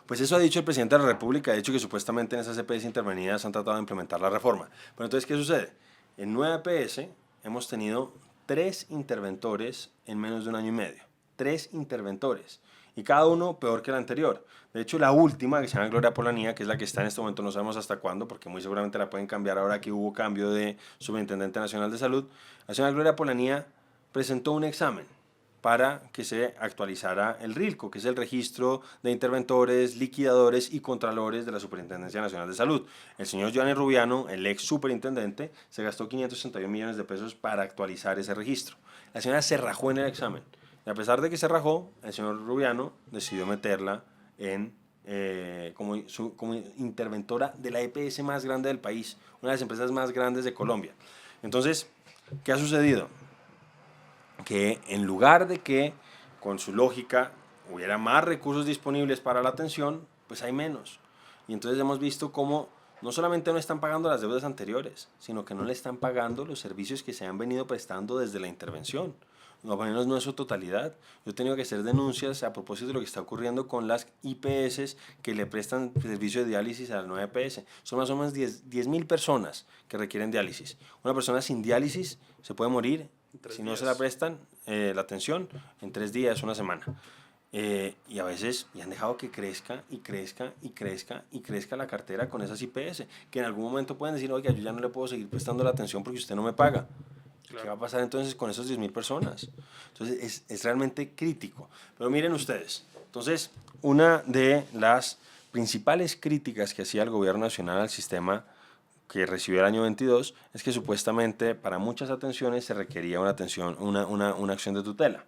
Pues eso ha dicho el presidente de la República, ha dicho que supuestamente en esas EPS intervenidas han tratado de implementar la reforma. Pero entonces, ¿qué sucede? En nueva EPS hemos tenido 3 interventores en menos de 1 año y medio. 3 interventores. Y cada uno peor que el anterior. De hecho, la última, que se llama Gloria Polanía, que es la que está en este momento, no sabemos hasta cuándo, porque muy seguramente la pueden cambiar ahora que hubo cambio de Superintendente Nacional de Salud. La señora Gloria Polanía presentó un examen para que se actualizara el RILCO, que es el registro de interventores, liquidadores y contralores de la Superintendencia Nacional de Salud. El señor Giovanni Rubiano, el ex superintendente, se gastó 561 millones de pesos para actualizar ese registro. La señora se rajó en el examen. Y a pesar de que se rajó, el señor Rubiano decidió meterla como interventora de la EPS más grande del país, una de las empresas más grandes de Colombia. Entonces, ¿qué ha sucedido? Que en lugar de que con su lógica hubiera más recursos disponibles para la atención, pues hay menos. Y entonces hemos visto cómo no solamente no están pagando las deudas anteriores, sino que no le están pagando los servicios que se han venido prestando desde la intervención. No, al menos no en su totalidad. Yo he tenido que hacer denuncias a propósito de lo que está ocurriendo con las IPS que le prestan servicio de diálisis a la nueva EPS. Son más o menos 10.000 personas que requieren diálisis. Una persona sin diálisis se puede morir si no se la prestan la atención en 3 días, 1 semana. Y a veces han dejado que crezca y crezca y crezca y crezca la cartera con esas IPS, que en algún momento pueden decir, oiga, yo ya no le puedo seguir prestando la atención porque usted no me paga. Claro. ¿Qué va a pasar entonces con esos 10.000 personas? Entonces es realmente crítico. Pero miren ustedes, entonces una de las principales críticas que hacía el gobierno nacional al sistema que recibió el año 22 es que supuestamente para muchas atenciones se requería una acción de tutela.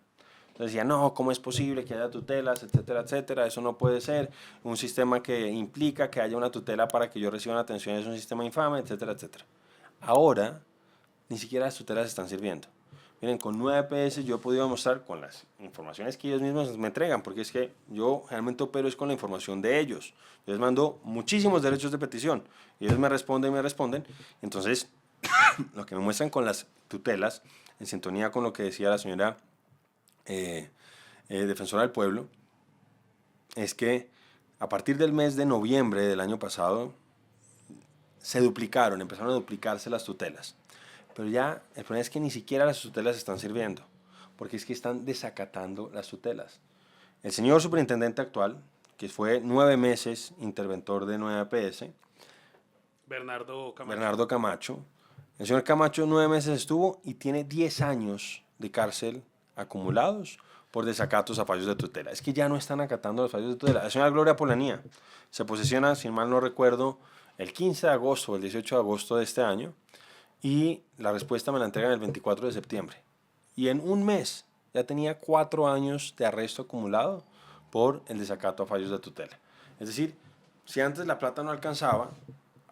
Entonces decía, no, ¿cómo es posible que haya tutelas, etcétera, etcétera? Eso no puede ser. Un sistema que implica que haya una tutela para que yo reciba una atención es un sistema infame, etcétera, etcétera. Ahora, ni siquiera las tutelas están sirviendo. Miren, con 9 EPS yo he podido demostrar con las informaciones que ellos mismos me entregan, porque es que yo generalmente opero es con la información de ellos. Yo les mando muchísimos derechos de petición y ellos me responden. Entonces, lo que me muestran con las tutelas, en sintonía con lo que decía la señora defensora del pueblo, es que a partir del mes de noviembre del año pasado empezaron a duplicarse las tutelas. Pero ya el problema es que ni siquiera las tutelas están sirviendo, porque es que están desacatando las tutelas. El señor superintendente actual, que fue 9 meses interventor de 9 APS, Bernardo Camacho, el señor Camacho 9 meses estuvo y tiene 10 años de cárcel acumulados por desacatos a fallos de tutela. Es que ya no están acatando los fallos de tutela. La señora Gloria Polanía se posesiona, si mal no recuerdo, el 15 de agosto o el 18 de agosto de este año, y la respuesta me la entregan el 24 de septiembre. Y en un mes ya tenía 4 años de arresto acumulado por el desacato a fallos de tutela. Es decir, si antes la plata no alcanzaba,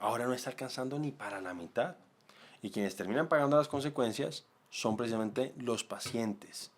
ahora no está alcanzando ni para la mitad. Y quienes terminan pagando las consecuencias son precisamente los pacientes,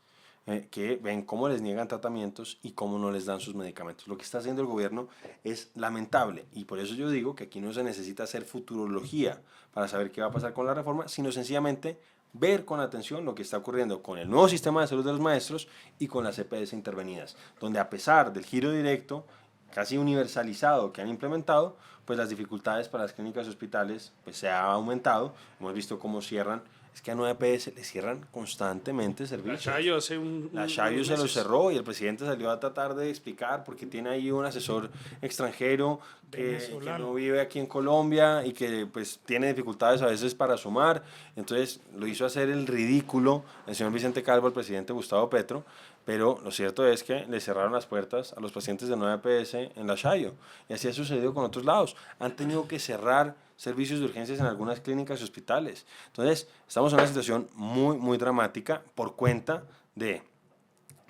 que ven cómo les niegan tratamientos y cómo no les dan sus medicamentos. Lo que está haciendo el gobierno es lamentable, y por eso yo digo que aquí no se necesita hacer futurología para saber qué va a pasar con la reforma, sino sencillamente ver con atención lo que está ocurriendo con el nuevo sistema de salud de los maestros y con las EPS intervenidas, donde a pesar del giro directo casi universalizado que han implementado, pues las dificultades para las clínicas y hospitales pues se ha aumentado. Hemos visto cómo cierran. Es que a 9 EPS le cierran constantemente servicios. La Chayo se lo cerró y el presidente salió a tratar de explicar porque tiene ahí un asesor extranjero que no vive aquí en Colombia y que pues tiene dificultades a veces para sumar. Entonces lo hizo hacer el ridículo el señor Vicente Calvo, el presidente Gustavo Petro, pero lo cierto es que le cerraron las puertas a los pacientes de 9 EPS en la Chayo. Y así ha sucedido con otros lados. Han tenido que cerrar servicios de urgencias en algunas clínicas y hospitales. Entonces, estamos en una situación muy, muy dramática por cuenta de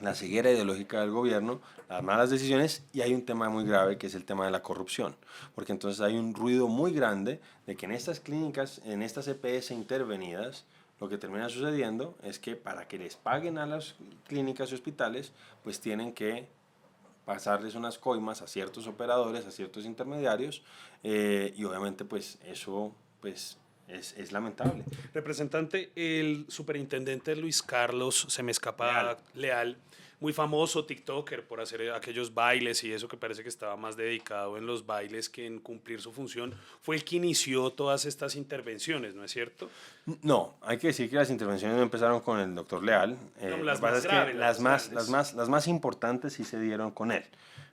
la ceguera ideológica del gobierno, las malas decisiones, y hay un tema muy grave que es el tema de la corrupción, porque entonces hay un ruido muy grande de que en estas clínicas, en estas EPS intervenidas, lo que termina sucediendo es que para que les paguen a las clínicas y hospitales, pues tienen que pasarles unas coimas a ciertos operadores, a ciertos intermediarios, y obviamente pues eso pues es lamentable. Representante, el superintendente Luis Carlos, se me escapa, Leal, muy famoso TikToker por hacer aquellos bailes y eso, que parece que estaba más dedicado en los bailes que en cumplir su función, fue el que inició todas estas intervenciones, ¿no es cierto? No, hay que decir que las intervenciones no empezaron con el doctor Leal. No, las más graves, las más importantes sí se dieron con él,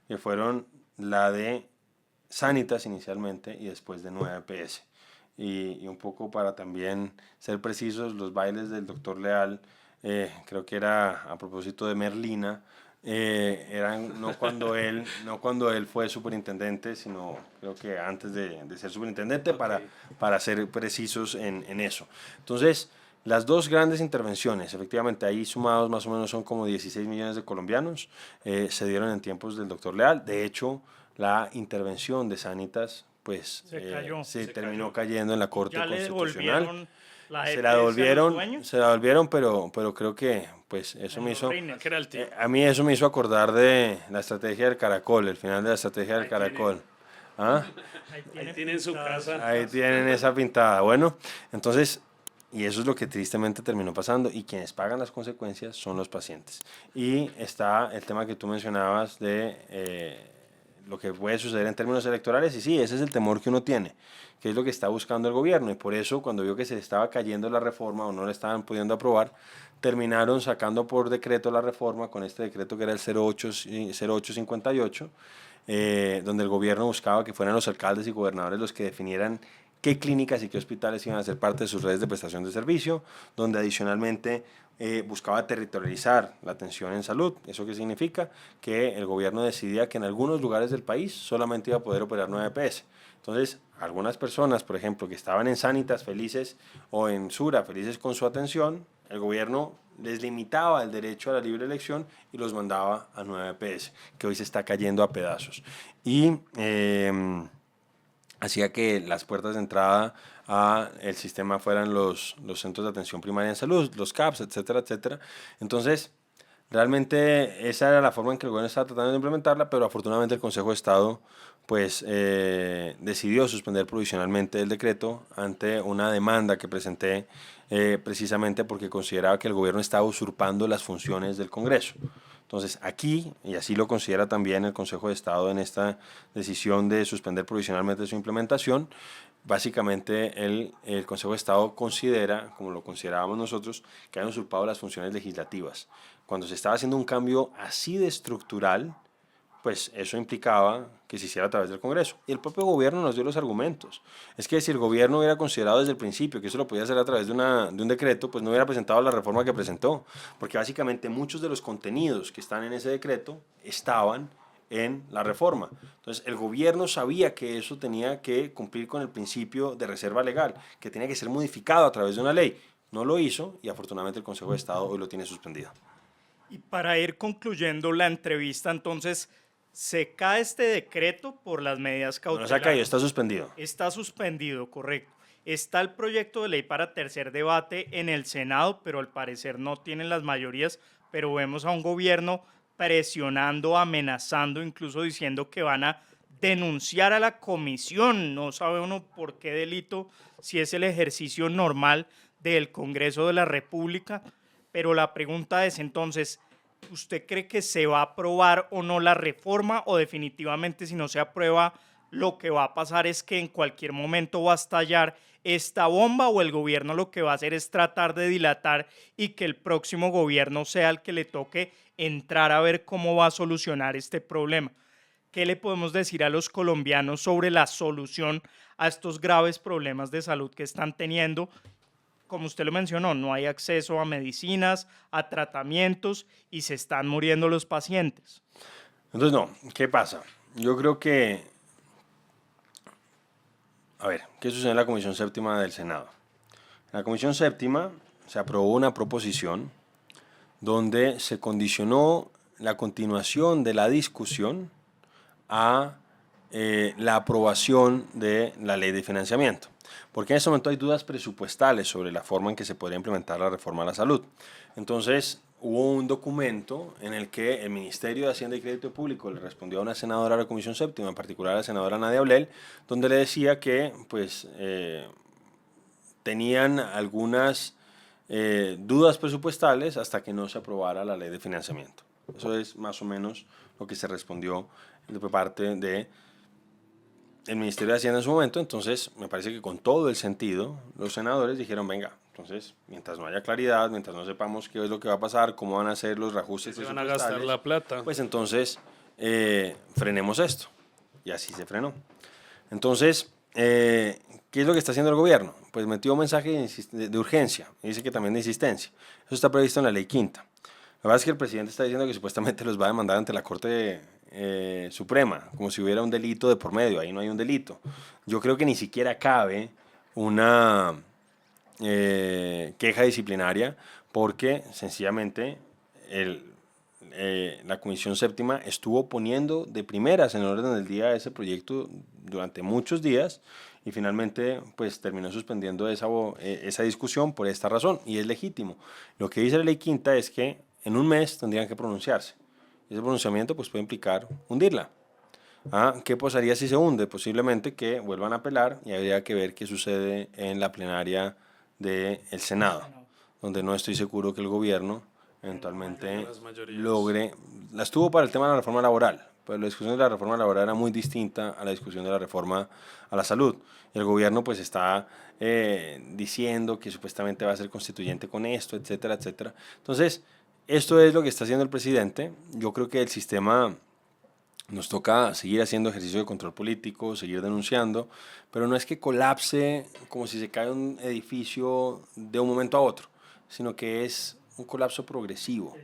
que fueron la de Sanitas inicialmente y después de 9 EPS. Y un poco para también ser precisos, los bailes del doctor Leal, creo que era a propósito de Merlina, eran no cuando él fue superintendente, sino creo que antes de ser superintendente, Okay. para ser precisos en eso. Entonces, las dos grandes intervenciones, efectivamente ahí sumados más o menos son como 16 millones de colombianos, se dieron en tiempos del doctor Leal. De hecho, la intervención de Sanitas pues se terminó cayendo en la Corte Constitucional. Se la devolvieron, pero creo que pues eso me hizo, a mí eso me hizo acordar de la estrategia del caracol, el final de la estrategia del caracol. ¿Ah? Ahí tienen su casa. Ahí tienen esa pintada. Bueno, entonces, y eso es lo que tristemente terminó pasando, y quienes pagan las consecuencias son los pacientes. Y está el tema que tú mencionabas de lo que puede suceder en términos electorales, y sí, ese es el temor que uno tiene, que es lo que está buscando el gobierno, y por eso cuando vio que se estaba cayendo la reforma o no la estaban pudiendo aprobar, terminaron sacando por decreto la reforma con este decreto que era el 0858, donde el gobierno buscaba que fueran los alcaldes y gobernadores los que definieran qué clínicas y qué hospitales iban a ser parte de sus redes de prestación de servicio, donde adicionalmente buscaba territorializar la atención en salud. ¿Eso qué significa? Que el gobierno decidía que en algunos lugares del país solamente iba a poder operar 9 EPS. Entonces, algunas personas, por ejemplo, que estaban en Sanitas felices o en Sura felices con su atención, el gobierno les limitaba el derecho a la libre elección y los mandaba a 9 EPS, que hoy se está cayendo a pedazos. Y hacía que las puertas de entrada al sistema fueran los centros de atención primaria en salud, los CAPS, etcétera, etcétera. Entonces, realmente esa era la forma en que el gobierno estaba tratando de implementarla, pero afortunadamente el Consejo de Estado pues, decidió suspender provisionalmente el decreto ante una demanda que presenté precisamente porque consideraba que el gobierno estaba usurpando las funciones del Congreso. Entonces aquí, y así lo considera también el Consejo de Estado en esta decisión de suspender provisionalmente su implementación, básicamente el Consejo de Estado considera, como lo considerábamos nosotros, que han usurpado las funciones legislativas. Cuando se estaba haciendo un cambio así de estructural, pues eso implicaba que se hiciera a través del Congreso. Y el propio gobierno nos dio los argumentos. Es que si el gobierno hubiera considerado desde el principio que eso lo podía hacer a través de un decreto, pues no hubiera presentado la reforma que presentó. Porque básicamente muchos de los contenidos que están en ese decreto estaban en la reforma. Entonces el gobierno sabía que eso tenía que cumplir con el principio de reserva legal, que tenía que ser modificado a través de una ley. No lo hizo y afortunadamente el Consejo de Estado hoy lo tiene suspendido. Y para ir concluyendo la entrevista, entonces, se cae este decreto por las medidas No cautelares. se ha caído, está suspendido. Está suspendido, correcto. Está el proyecto de ley para tercer debate en el Senado, pero al parecer no tienen las mayorías, pero vemos a un gobierno presionando, amenazando, incluso diciendo que van a denunciar a la comisión. No sabe uno por qué delito, si es el ejercicio normal del Congreso de la República. Pero la pregunta es entonces, ¿usted cree que se va a aprobar o no la reforma o definitivamente si no se aprueba lo que va a pasar es que en cualquier momento va a estallar esta bomba o el gobierno lo que va a hacer es tratar de dilatar y que el próximo gobierno sea el que le toque entrar a ver cómo va a solucionar este problema? ¿Qué le podemos decir a los colombianos sobre la solución a estos graves problemas de salud que están teniendo? Como usted lo mencionó, no hay acceso a medicinas, a tratamientos y se están muriendo los pacientes. Entonces, no, ¿qué pasa? Yo creo que, a ver, ¿qué sucede en la Comisión Séptima del Senado? En la Comisión Séptima se aprobó una proposición donde se condicionó la continuación de la discusión a la aprobación de la ley de financiamiento. Porque en este momento hay dudas presupuestales sobre la forma en que se podría implementar la reforma a la salud. Entonces, hubo un documento en el que el Ministerio de Hacienda y Crédito Público le respondió a una senadora de la Comisión Séptima, en particular a la senadora Nadia Ollel, donde le decía que pues, tenían algunas dudas presupuestales hasta que no se aprobara la ley de financiamiento. Eso es más o menos lo que se respondió de parte de el Ministerio de Hacienda en su momento. Entonces, me parece que con todo el sentido, los senadores dijeron, venga, entonces, mientras no haya claridad, mientras no sepamos qué es lo que va a pasar, cómo van a ser los reajustes se van a gastar la plata. pues entonces frenemos esto. Y así se frenó. Entonces, ¿qué es lo que está haciendo el gobierno? Pues metió un mensaje de urgencia, y dice que también de insistencia. Eso está previsto en la ley quinta. La verdad es que el presidente está diciendo que supuestamente los va a demandar ante la Corte Suprema, como si hubiera un delito de por medio. Ahí no hay un delito. Yo creo que ni siquiera cabe una queja disciplinaria porque sencillamente la Comisión Séptima estuvo poniendo de primeras en el orden del día ese proyecto durante muchos días y finalmente pues terminó suspendiendo esa discusión por esta razón y es legítimo. Lo que dice la ley quinta es que en un mes tendrían que pronunciarse. Ese pronunciamiento pues puede implicar hundirla. ¿Qué pasaría si se hunde? Posiblemente que vuelvan a apelar y habría que ver qué sucede en la plenaria del Senado, donde no estoy seguro que el gobierno eventualmente logre. Las tuvo para el tema de la reforma laboral, pero la discusión de la reforma laboral era muy distinta a la discusión de la reforma a la salud. Y el gobierno pues está diciendo que supuestamente va a ser constituyente con esto, etcétera, etcétera. Entonces, esto es lo que está haciendo el presidente. Yo creo que el sistema Nos toca seguir haciendo ejercicio de control político, seguir denunciando, pero no es que colapse como si se cae un edificio de un momento a otro, sino que es un colapso progresivo.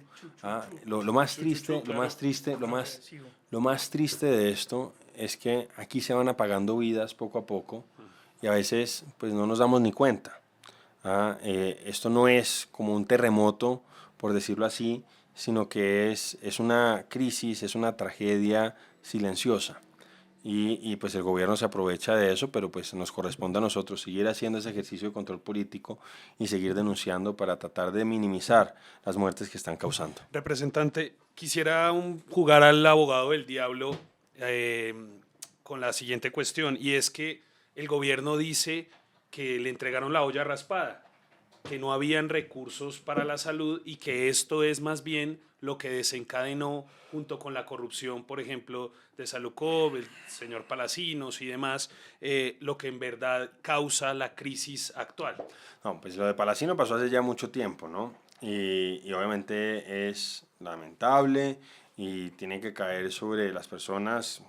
Lo más triste, lo más triste de esto es que aquí se van apagando vidas poco a poco y a veces pues no nos damos ni cuenta. Esto no es como un terremoto, por decirlo así, sino que es una crisis, es una tragedia silenciosa. Pues el gobierno se aprovecha de eso, pero pues nos corresponde a nosotros seguir haciendo ese ejercicio de control político y seguir denunciando para tratar de minimizar las muertes que están causando. Representante, quisiera jugar al abogado del diablo eh, con la siguiente cuestión, y es que el gobierno dice que le entregaron la olla raspada, que no habían recursos para la salud y que esto es más bien lo que desencadenó junto con la corrupción, por ejemplo, de Salucov, el señor Palacinos y demás, lo que en verdad causa la crisis actual. No, pues lo de Palacino pasó hace ya mucho tiempo, ¿no? Obviamente es lamentable y tiene que caer sobre las personas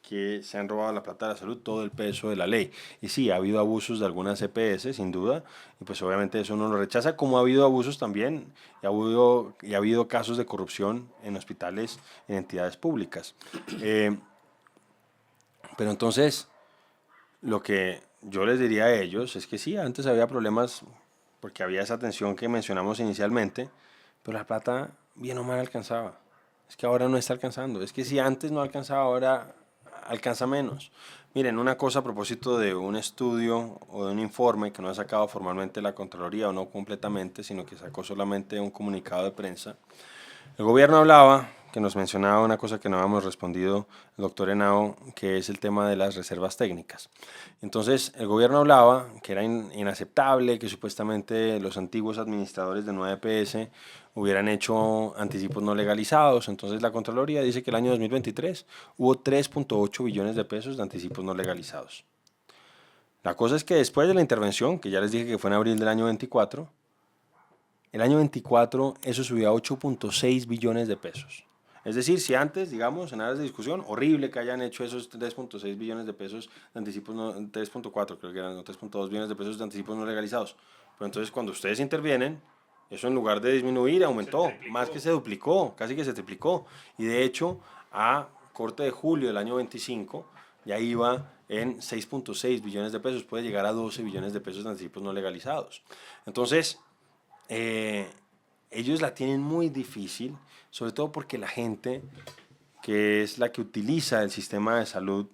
que se han robado la plata de la salud todo el peso de la ley. Y sí, ha habido abusos de algunas EPS, sin duda, y pues obviamente eso uno lo rechaza, como ha habido abusos también, y ha habido casos de corrupción en hospitales, en entidades públicas. Pero entonces, lo que yo les diría a ellos es que sí, antes había problemas porque había esa tensión que mencionamos inicialmente, pero la plata bien o mal alcanzaba. Es que ahora no está alcanzando. Es que si antes no alcanzaba, ahora alcanza menos. Miren, una cosa a propósito de un estudio o de un informe que no ha sacado formalmente la Contraloría, o no completamente, sino que sacó solamente un comunicado de prensa. El gobierno hablaba, que nos mencionaba una cosa que no habíamos respondido el doctor Henao, que es el tema de las reservas técnicas. Entonces, el gobierno hablaba que era inaceptable que supuestamente los antiguos administradores de 9PS hubieran hecho anticipos no legalizados. Entonces, la Contraloría dice que el año 2023 hubo 3.8 billones de pesos de anticipos no legalizados. La cosa es que después de la intervención, que ya les dije que fue en abril del año 24, el año 24 eso subió a 8.6 billones de pesos. Es decir, si antes, digamos, en áreas de discusión, horrible que hayan hecho esos 3.6 billones de pesos de anticipos, no, 3.4 creo que eran, no, 3.2 billones de pesos de anticipos no legalizados. Pero entonces cuando ustedes intervienen, eso en lugar de disminuir, aumentó, más que se duplicó, casi que se triplicó. Y de hecho, a corte de julio del año 25, ya iba en 6.6 billones de pesos, puede llegar a 12 billones de pesos de anticipos no legalizados. Entonces, ellos la tienen muy difícil, sobre todo porque la gente que es la que utiliza el sistema de salud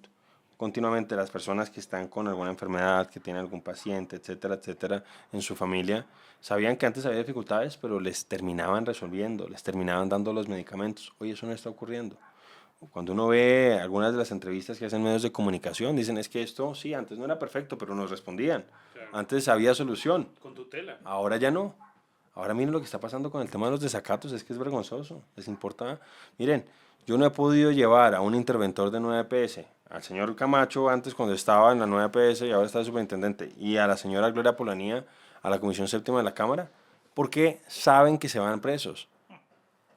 continuamente, las personas que están con alguna enfermedad, que tienen algún paciente, etcétera, etcétera, en su familia, sabían que antes había dificultades, pero les terminaban resolviendo, les terminaban dando los medicamentos. Hoy eso no está ocurriendo. Cuando uno ve algunas de las entrevistas que hacen medios de comunicación, dicen, es que esto, sí, antes no era perfecto, pero nos respondían. Claro. Antes había solución. Con tutela. Ahora ya no. Ahora miren lo que está pasando con el tema de los desacatos, es que es vergonzoso, les importa. Miren, yo no he podido llevar a un interventor de 9PS, al señor Camacho antes cuando estaba en la 9PS y ahora está de superintendente, y a la señora Gloria Polanía, a la Comisión Séptima de la Cámara, porque saben que se van presos.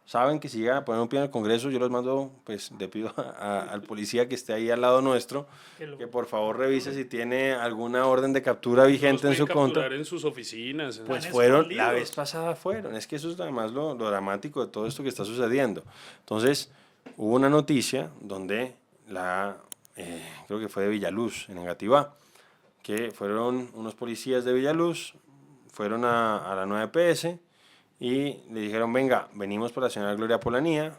Saben que si llegan a poner un pie en el Congreso, yo los mando, pues le pido al policía que esté ahí al lado nuestro, que por favor revise si tiene alguna orden de captura vigente en su contra. En sus oficinas. Pues fueron, la vez pasada fueron. Es que eso es además lo dramático de todo esto que está sucediendo. Entonces, hubo una noticia donde creo que fue de Villaluz, en Engativá, que fueron unos policías de Villaluz, fueron a la 9PS, y le dijeron, venga, venimos por la señora Gloria Polanía.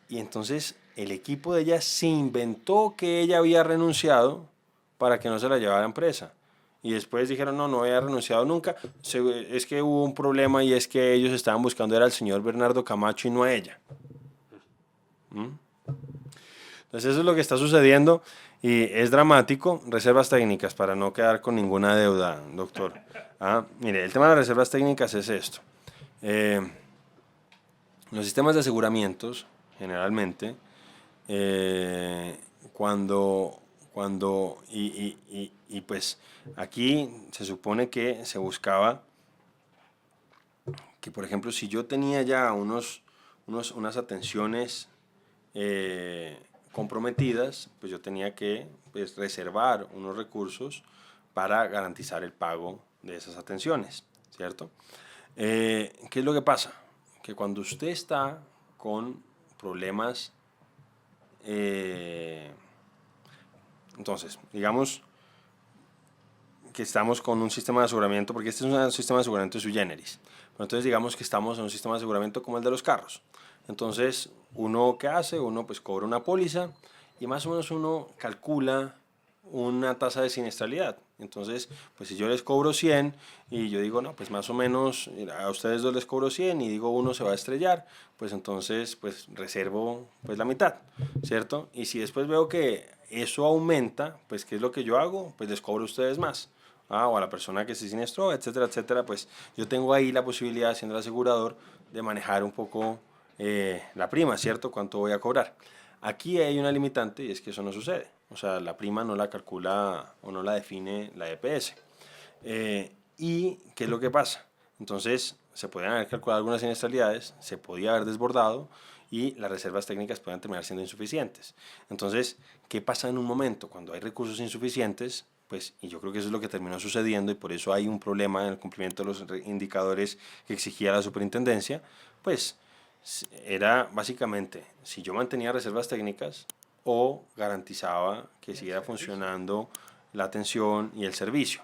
Y entonces el equipo de ella se inventó que ella había renunciado para que no se la llevaran presa. Y después dijeron, no, no había renunciado nunca. Es que hubo un problema y es que ellos estaban buscando era al señor Bernardo Camacho y no a ella. Entonces eso es lo que está sucediendo y es dramático. Reservas técnicas, para no quedar con ninguna deuda, doctor. Mire, el tema de las reservas técnicas es esto. Los sistemas de aseguramientos, generalmente, pues aquí se supone que se buscaba que, por ejemplo, si yo tenía ya unas atenciones comprometidas, pues yo tenía que pues, reservar unos recursos para garantizar el pago de esas atenciones, ¿cierto? ¿Qué es lo que pasa? Que cuando usted está con problemas, entonces, digamos que estamos con un sistema de aseguramiento, porque este es un sistema de aseguramiento sui generis, pero entonces digamos que estamos en un sistema de aseguramiento como el de los carros. Entonces, uno, ¿qué hace? Uno pues cobra una póliza y más o menos uno calcula una tasa de siniestralidad. Entonces, pues si yo les cobro 100 y yo digo, no, pues más o menos a ustedes dos les cobro 100 y digo uno se va a estrellar, pues entonces pues reservo pues la mitad, ¿cierto? Y si después veo que eso aumenta, pues ¿qué es lo que yo hago? Pues les cobro a ustedes más. O a la persona que se siniestró, etcétera, etcétera, pues yo tengo ahí la posibilidad, siendo el asegurador, de manejar un poco la prima, ¿cierto? ¿Cuánto voy a cobrar? Aquí hay una limitante y es que eso no sucede. O sea, la prima no la calcula o no la define la EPS. ¿Y qué es lo que pasa? Entonces, se podían haber calculado algunas siniestralidades, se podía haber desbordado y las reservas técnicas pueden terminar siendo insuficientes. Entonces, ¿qué pasa en un momento? Cuando hay recursos insuficientes, pues, y yo creo que eso es lo que terminó sucediendo y por eso hay un problema en el cumplimiento de los indicadores que exigía la superintendencia, pues era básicamente si yo mantenía reservas técnicas o garantizaba que siguiera funcionando la atención y el servicio.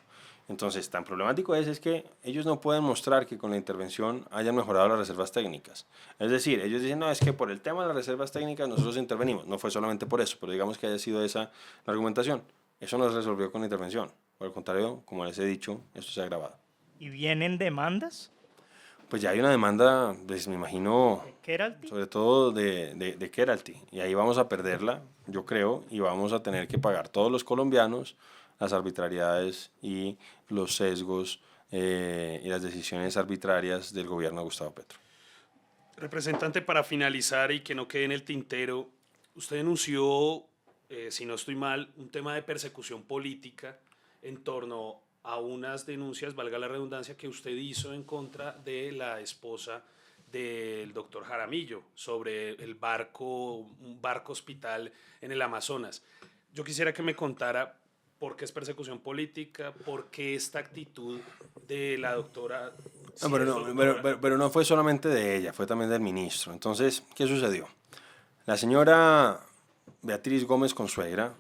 Entonces, tan problemático es que ellos no pueden mostrar que con la intervención hayan mejorado las reservas técnicas. Es decir, ellos dicen, no, es que por el tema de las reservas técnicas nosotros intervenimos. No fue solamente por eso, pero digamos que haya sido esa la argumentación. Eso no se resolvió con la intervención. Por el contrario, como les he dicho, esto se ha agravado. ¿Y vienen demandas? Pues ya hay una demanda, pues me imagino, ¿Keralty? sobre todo de Keralty. Y ahí vamos a perderla, yo creo, y vamos a tener que pagar todos los colombianos las arbitrariedades y los sesgos y las decisiones arbitrarias del gobierno de Gustavo Petro. Representante, para finalizar y que no quede en el tintero, usted denunció, si no estoy mal, un tema de persecución política en torno a unas denuncias, valga la redundancia, que usted hizo en contra de la esposa del doctor Jaramillo sobre un barco hospital en el Amazonas. Yo quisiera que me contara por qué es persecución política, por qué esta actitud de la doctora. No, pero no fue solamente de ella, fue también del ministro. Entonces, ¿qué sucedió? La señora Beatriz Gómez Consuegra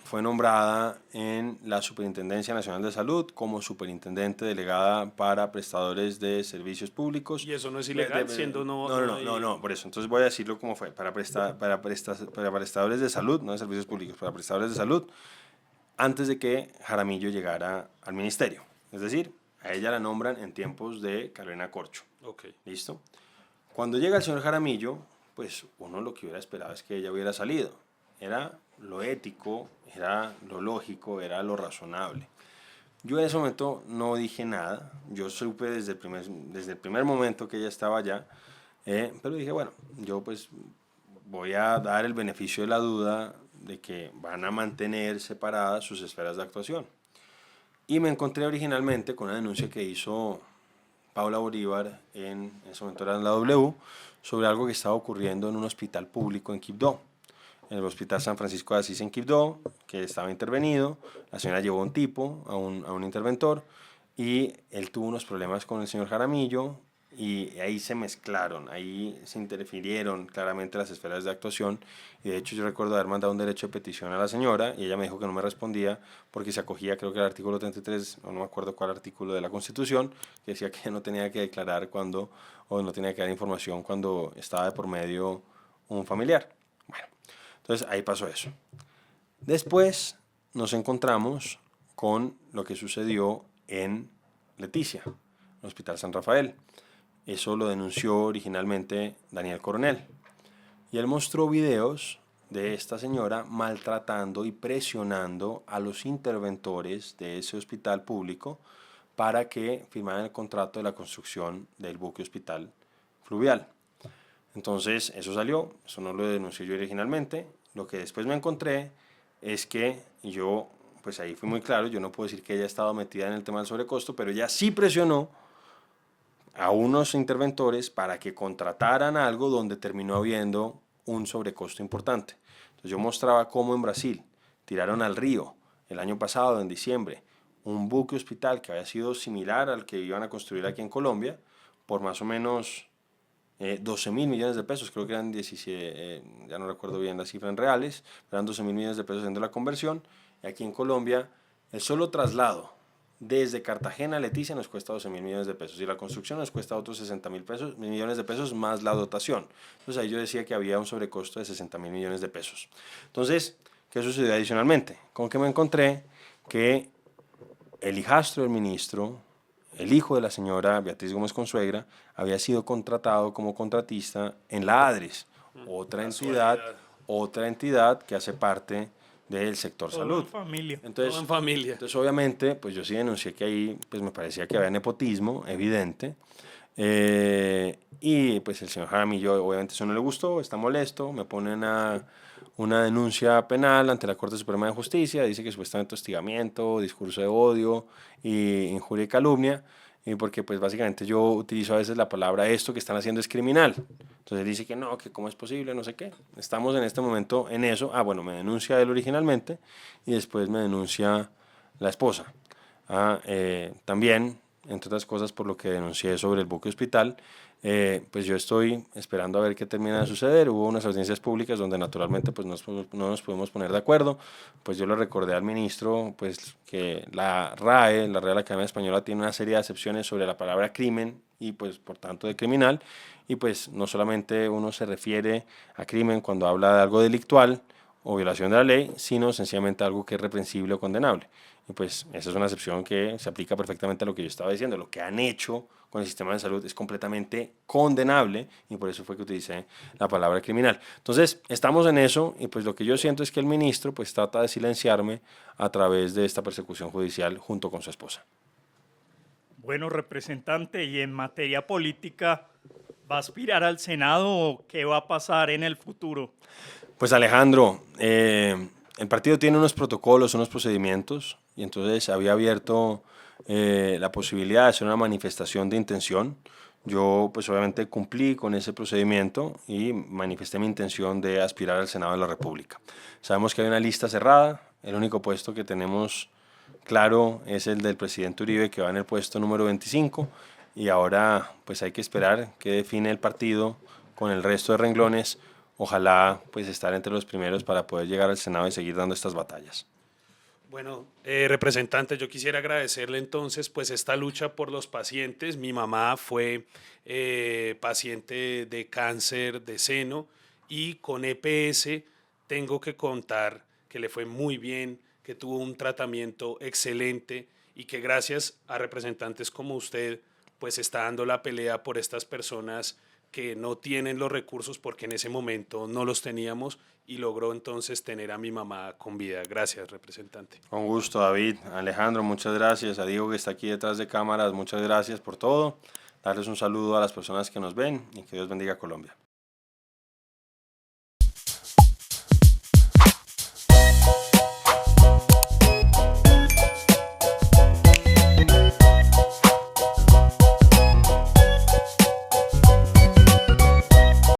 fue nombrada en la Superintendencia Nacional de Salud como superintendente delegada para prestadores de servicios públicos. Y eso no es ilegal, siendo No, por eso. Entonces voy a decirlo como fue. Para prestadores de salud, no de servicios públicos, para prestadores de salud, antes de que Jaramillo llegara al ministerio. Es decir, a ella la nombran en tiempos de Carolina Corcho. Okay. ¿Listo? Cuando llega el señor Jaramillo, pues uno lo que hubiera esperado es que ella hubiera salido. Era lo ético, era lo lógico, era lo razonable. Yo en ese momento no dije nada, yo supe desde el primer momento que ella estaba allá, pero dije, bueno, yo pues voy a dar el beneficio de la duda de que van a mantener separadas sus esferas de actuación. Y me encontré originalmente con una denuncia que hizo Paula Bolívar, en ese momento era en la W, sobre algo que estaba ocurriendo en un hospital público en Quibdó, en el Hospital San Francisco de Asís en Quibdó, que estaba intervenido. La señora llevó a un tipo, a un interventor, y él tuvo unos problemas con el señor Jaramillo, y ahí se mezclaron, ahí se interfirieron claramente las esferas de actuación, y de hecho yo recuerdo haber mandado un derecho de petición a la señora, y ella me dijo que no me respondía porque se acogía, creo que al artículo 33, o no me acuerdo cuál artículo de la Constitución, que decía que no tenía que declarar cuando, o no tenía que dar información cuando estaba de por medio un familiar. Bueno, entonces ahí pasó eso. Después nos encontramos con lo que sucedió en Leticia, el Hospital San Rafael. Eso lo denunció originalmente Daniel Coronel. Y él mostró videos de esta señora maltratando y presionando a los interventores de ese hospital público para que firmaran el contrato de la construcción del buque hospital fluvial. Entonces, eso salió, eso no lo denuncié yo originalmente. Lo que después me encontré es que yo, pues ahí fui muy claro, yo no puedo decir que ella estaba metida en el tema del sobrecosto, pero ella sí presionó a unos interventores para que contrataran algo donde terminó habiendo un sobrecosto importante. Entonces yo mostraba cómo en Brasil tiraron al río el año pasado, en diciembre, un buque hospital que había sido similar al que iban a construir aquí en Colombia, por más o menos 12 mil millones de pesos, creo que eran 17, ya no recuerdo bien la cifra en reales, eran 12 mil millones de pesos haciendo la conversión, y aquí en Colombia el solo traslado desde Cartagena a Leticia nos cuesta 12 mil millones de pesos, y la construcción nos cuesta otros 60 mil millones de pesos más la dotación. Entonces ahí yo decía que había un sobrecosto de 60 mil millones de pesos. Entonces, ¿qué sucedió adicionalmente? Con que me encontré que el hijastro del ministro, el hijo de la señora Beatriz Gómez Consuegra, había sido contratado como contratista en la ADRES, otra entidad que hace parte del sector Todo salud. en familia. Todo en familia. Entonces, obviamente, pues yo sí denuncié que ahí pues me parecía que había nepotismo, evidente. Y pues el señor Jaramillo, obviamente eso no le gustó, está molesto, me pone una denuncia penal ante la Corte Suprema de Justicia, dice que supuestamente hostigamiento, discurso de odio y injuria y calumnia, y porque pues básicamente yo utilizo a veces la palabra esto que están haciendo es criminal. Entonces dice que no, que cómo es posible, no sé qué. Estamos en este momento en eso. Bueno, me denuncia él originalmente y después me denuncia la esposa. También, entre otras cosas, por lo que denuncié sobre el buque hospital, pues yo estoy esperando a ver qué termina de suceder. Hubo unas audiencias públicas donde naturalmente pues no nos pudimos poner de acuerdo. Pues yo le recordé al ministro pues que la RAE, la Real Academia Española, tiene una serie de acepciones sobre la palabra crimen y pues por tanto de criminal, y pues no solamente uno se refiere a crimen cuando habla de algo delictual o violación de la ley, sino sencillamente algo que es reprensible o condenable. Y pues esa es una excepción que se aplica perfectamente a lo que yo estaba diciendo. Lo que han hecho con el sistema de salud es completamente condenable, y por eso fue que utilicé la palabra criminal. Entonces, estamos en eso, y pues lo que yo siento es que el ministro pues trata de silenciarme a través de esta persecución judicial junto con su esposa. Bueno, representante, y en materia política, ¿va a aspirar al Senado o qué va a pasar en el futuro? Pues Alejandro, el partido tiene unos protocolos, unos procedimientos, y entonces había abierto la posibilidad de hacer una manifestación de intención. Yo pues obviamente cumplí con ese procedimiento y manifesté mi intención de aspirar al Senado de la República. Sabemos que hay una lista cerrada, el único puesto que tenemos claro es el del presidente Uribe, que va en el puesto número 25, y ahora pues hay que esperar que define el partido con el resto de renglones. Ojalá pues estar entre los primeros para poder llegar al Senado y seguir dando estas batallas. Bueno, representante, yo quisiera agradecerle entonces pues esta lucha por los pacientes. Mi mamá fue paciente de cáncer de seno y con EPS tengo que contar que le fue muy bien, que tuvo un tratamiento excelente y que gracias a representantes como usted pues está dando la pelea por estas personas que no tienen los recursos porque en ese momento no los teníamos, y logró entonces tener a mi mamá con vida. Gracias, representante. Con gusto, David. Alejandro, muchas gracias. A Diego, que está aquí detrás de cámaras, muchas gracias por todo. Darles un saludo a las personas que nos ven y que Dios bendiga a Colombia.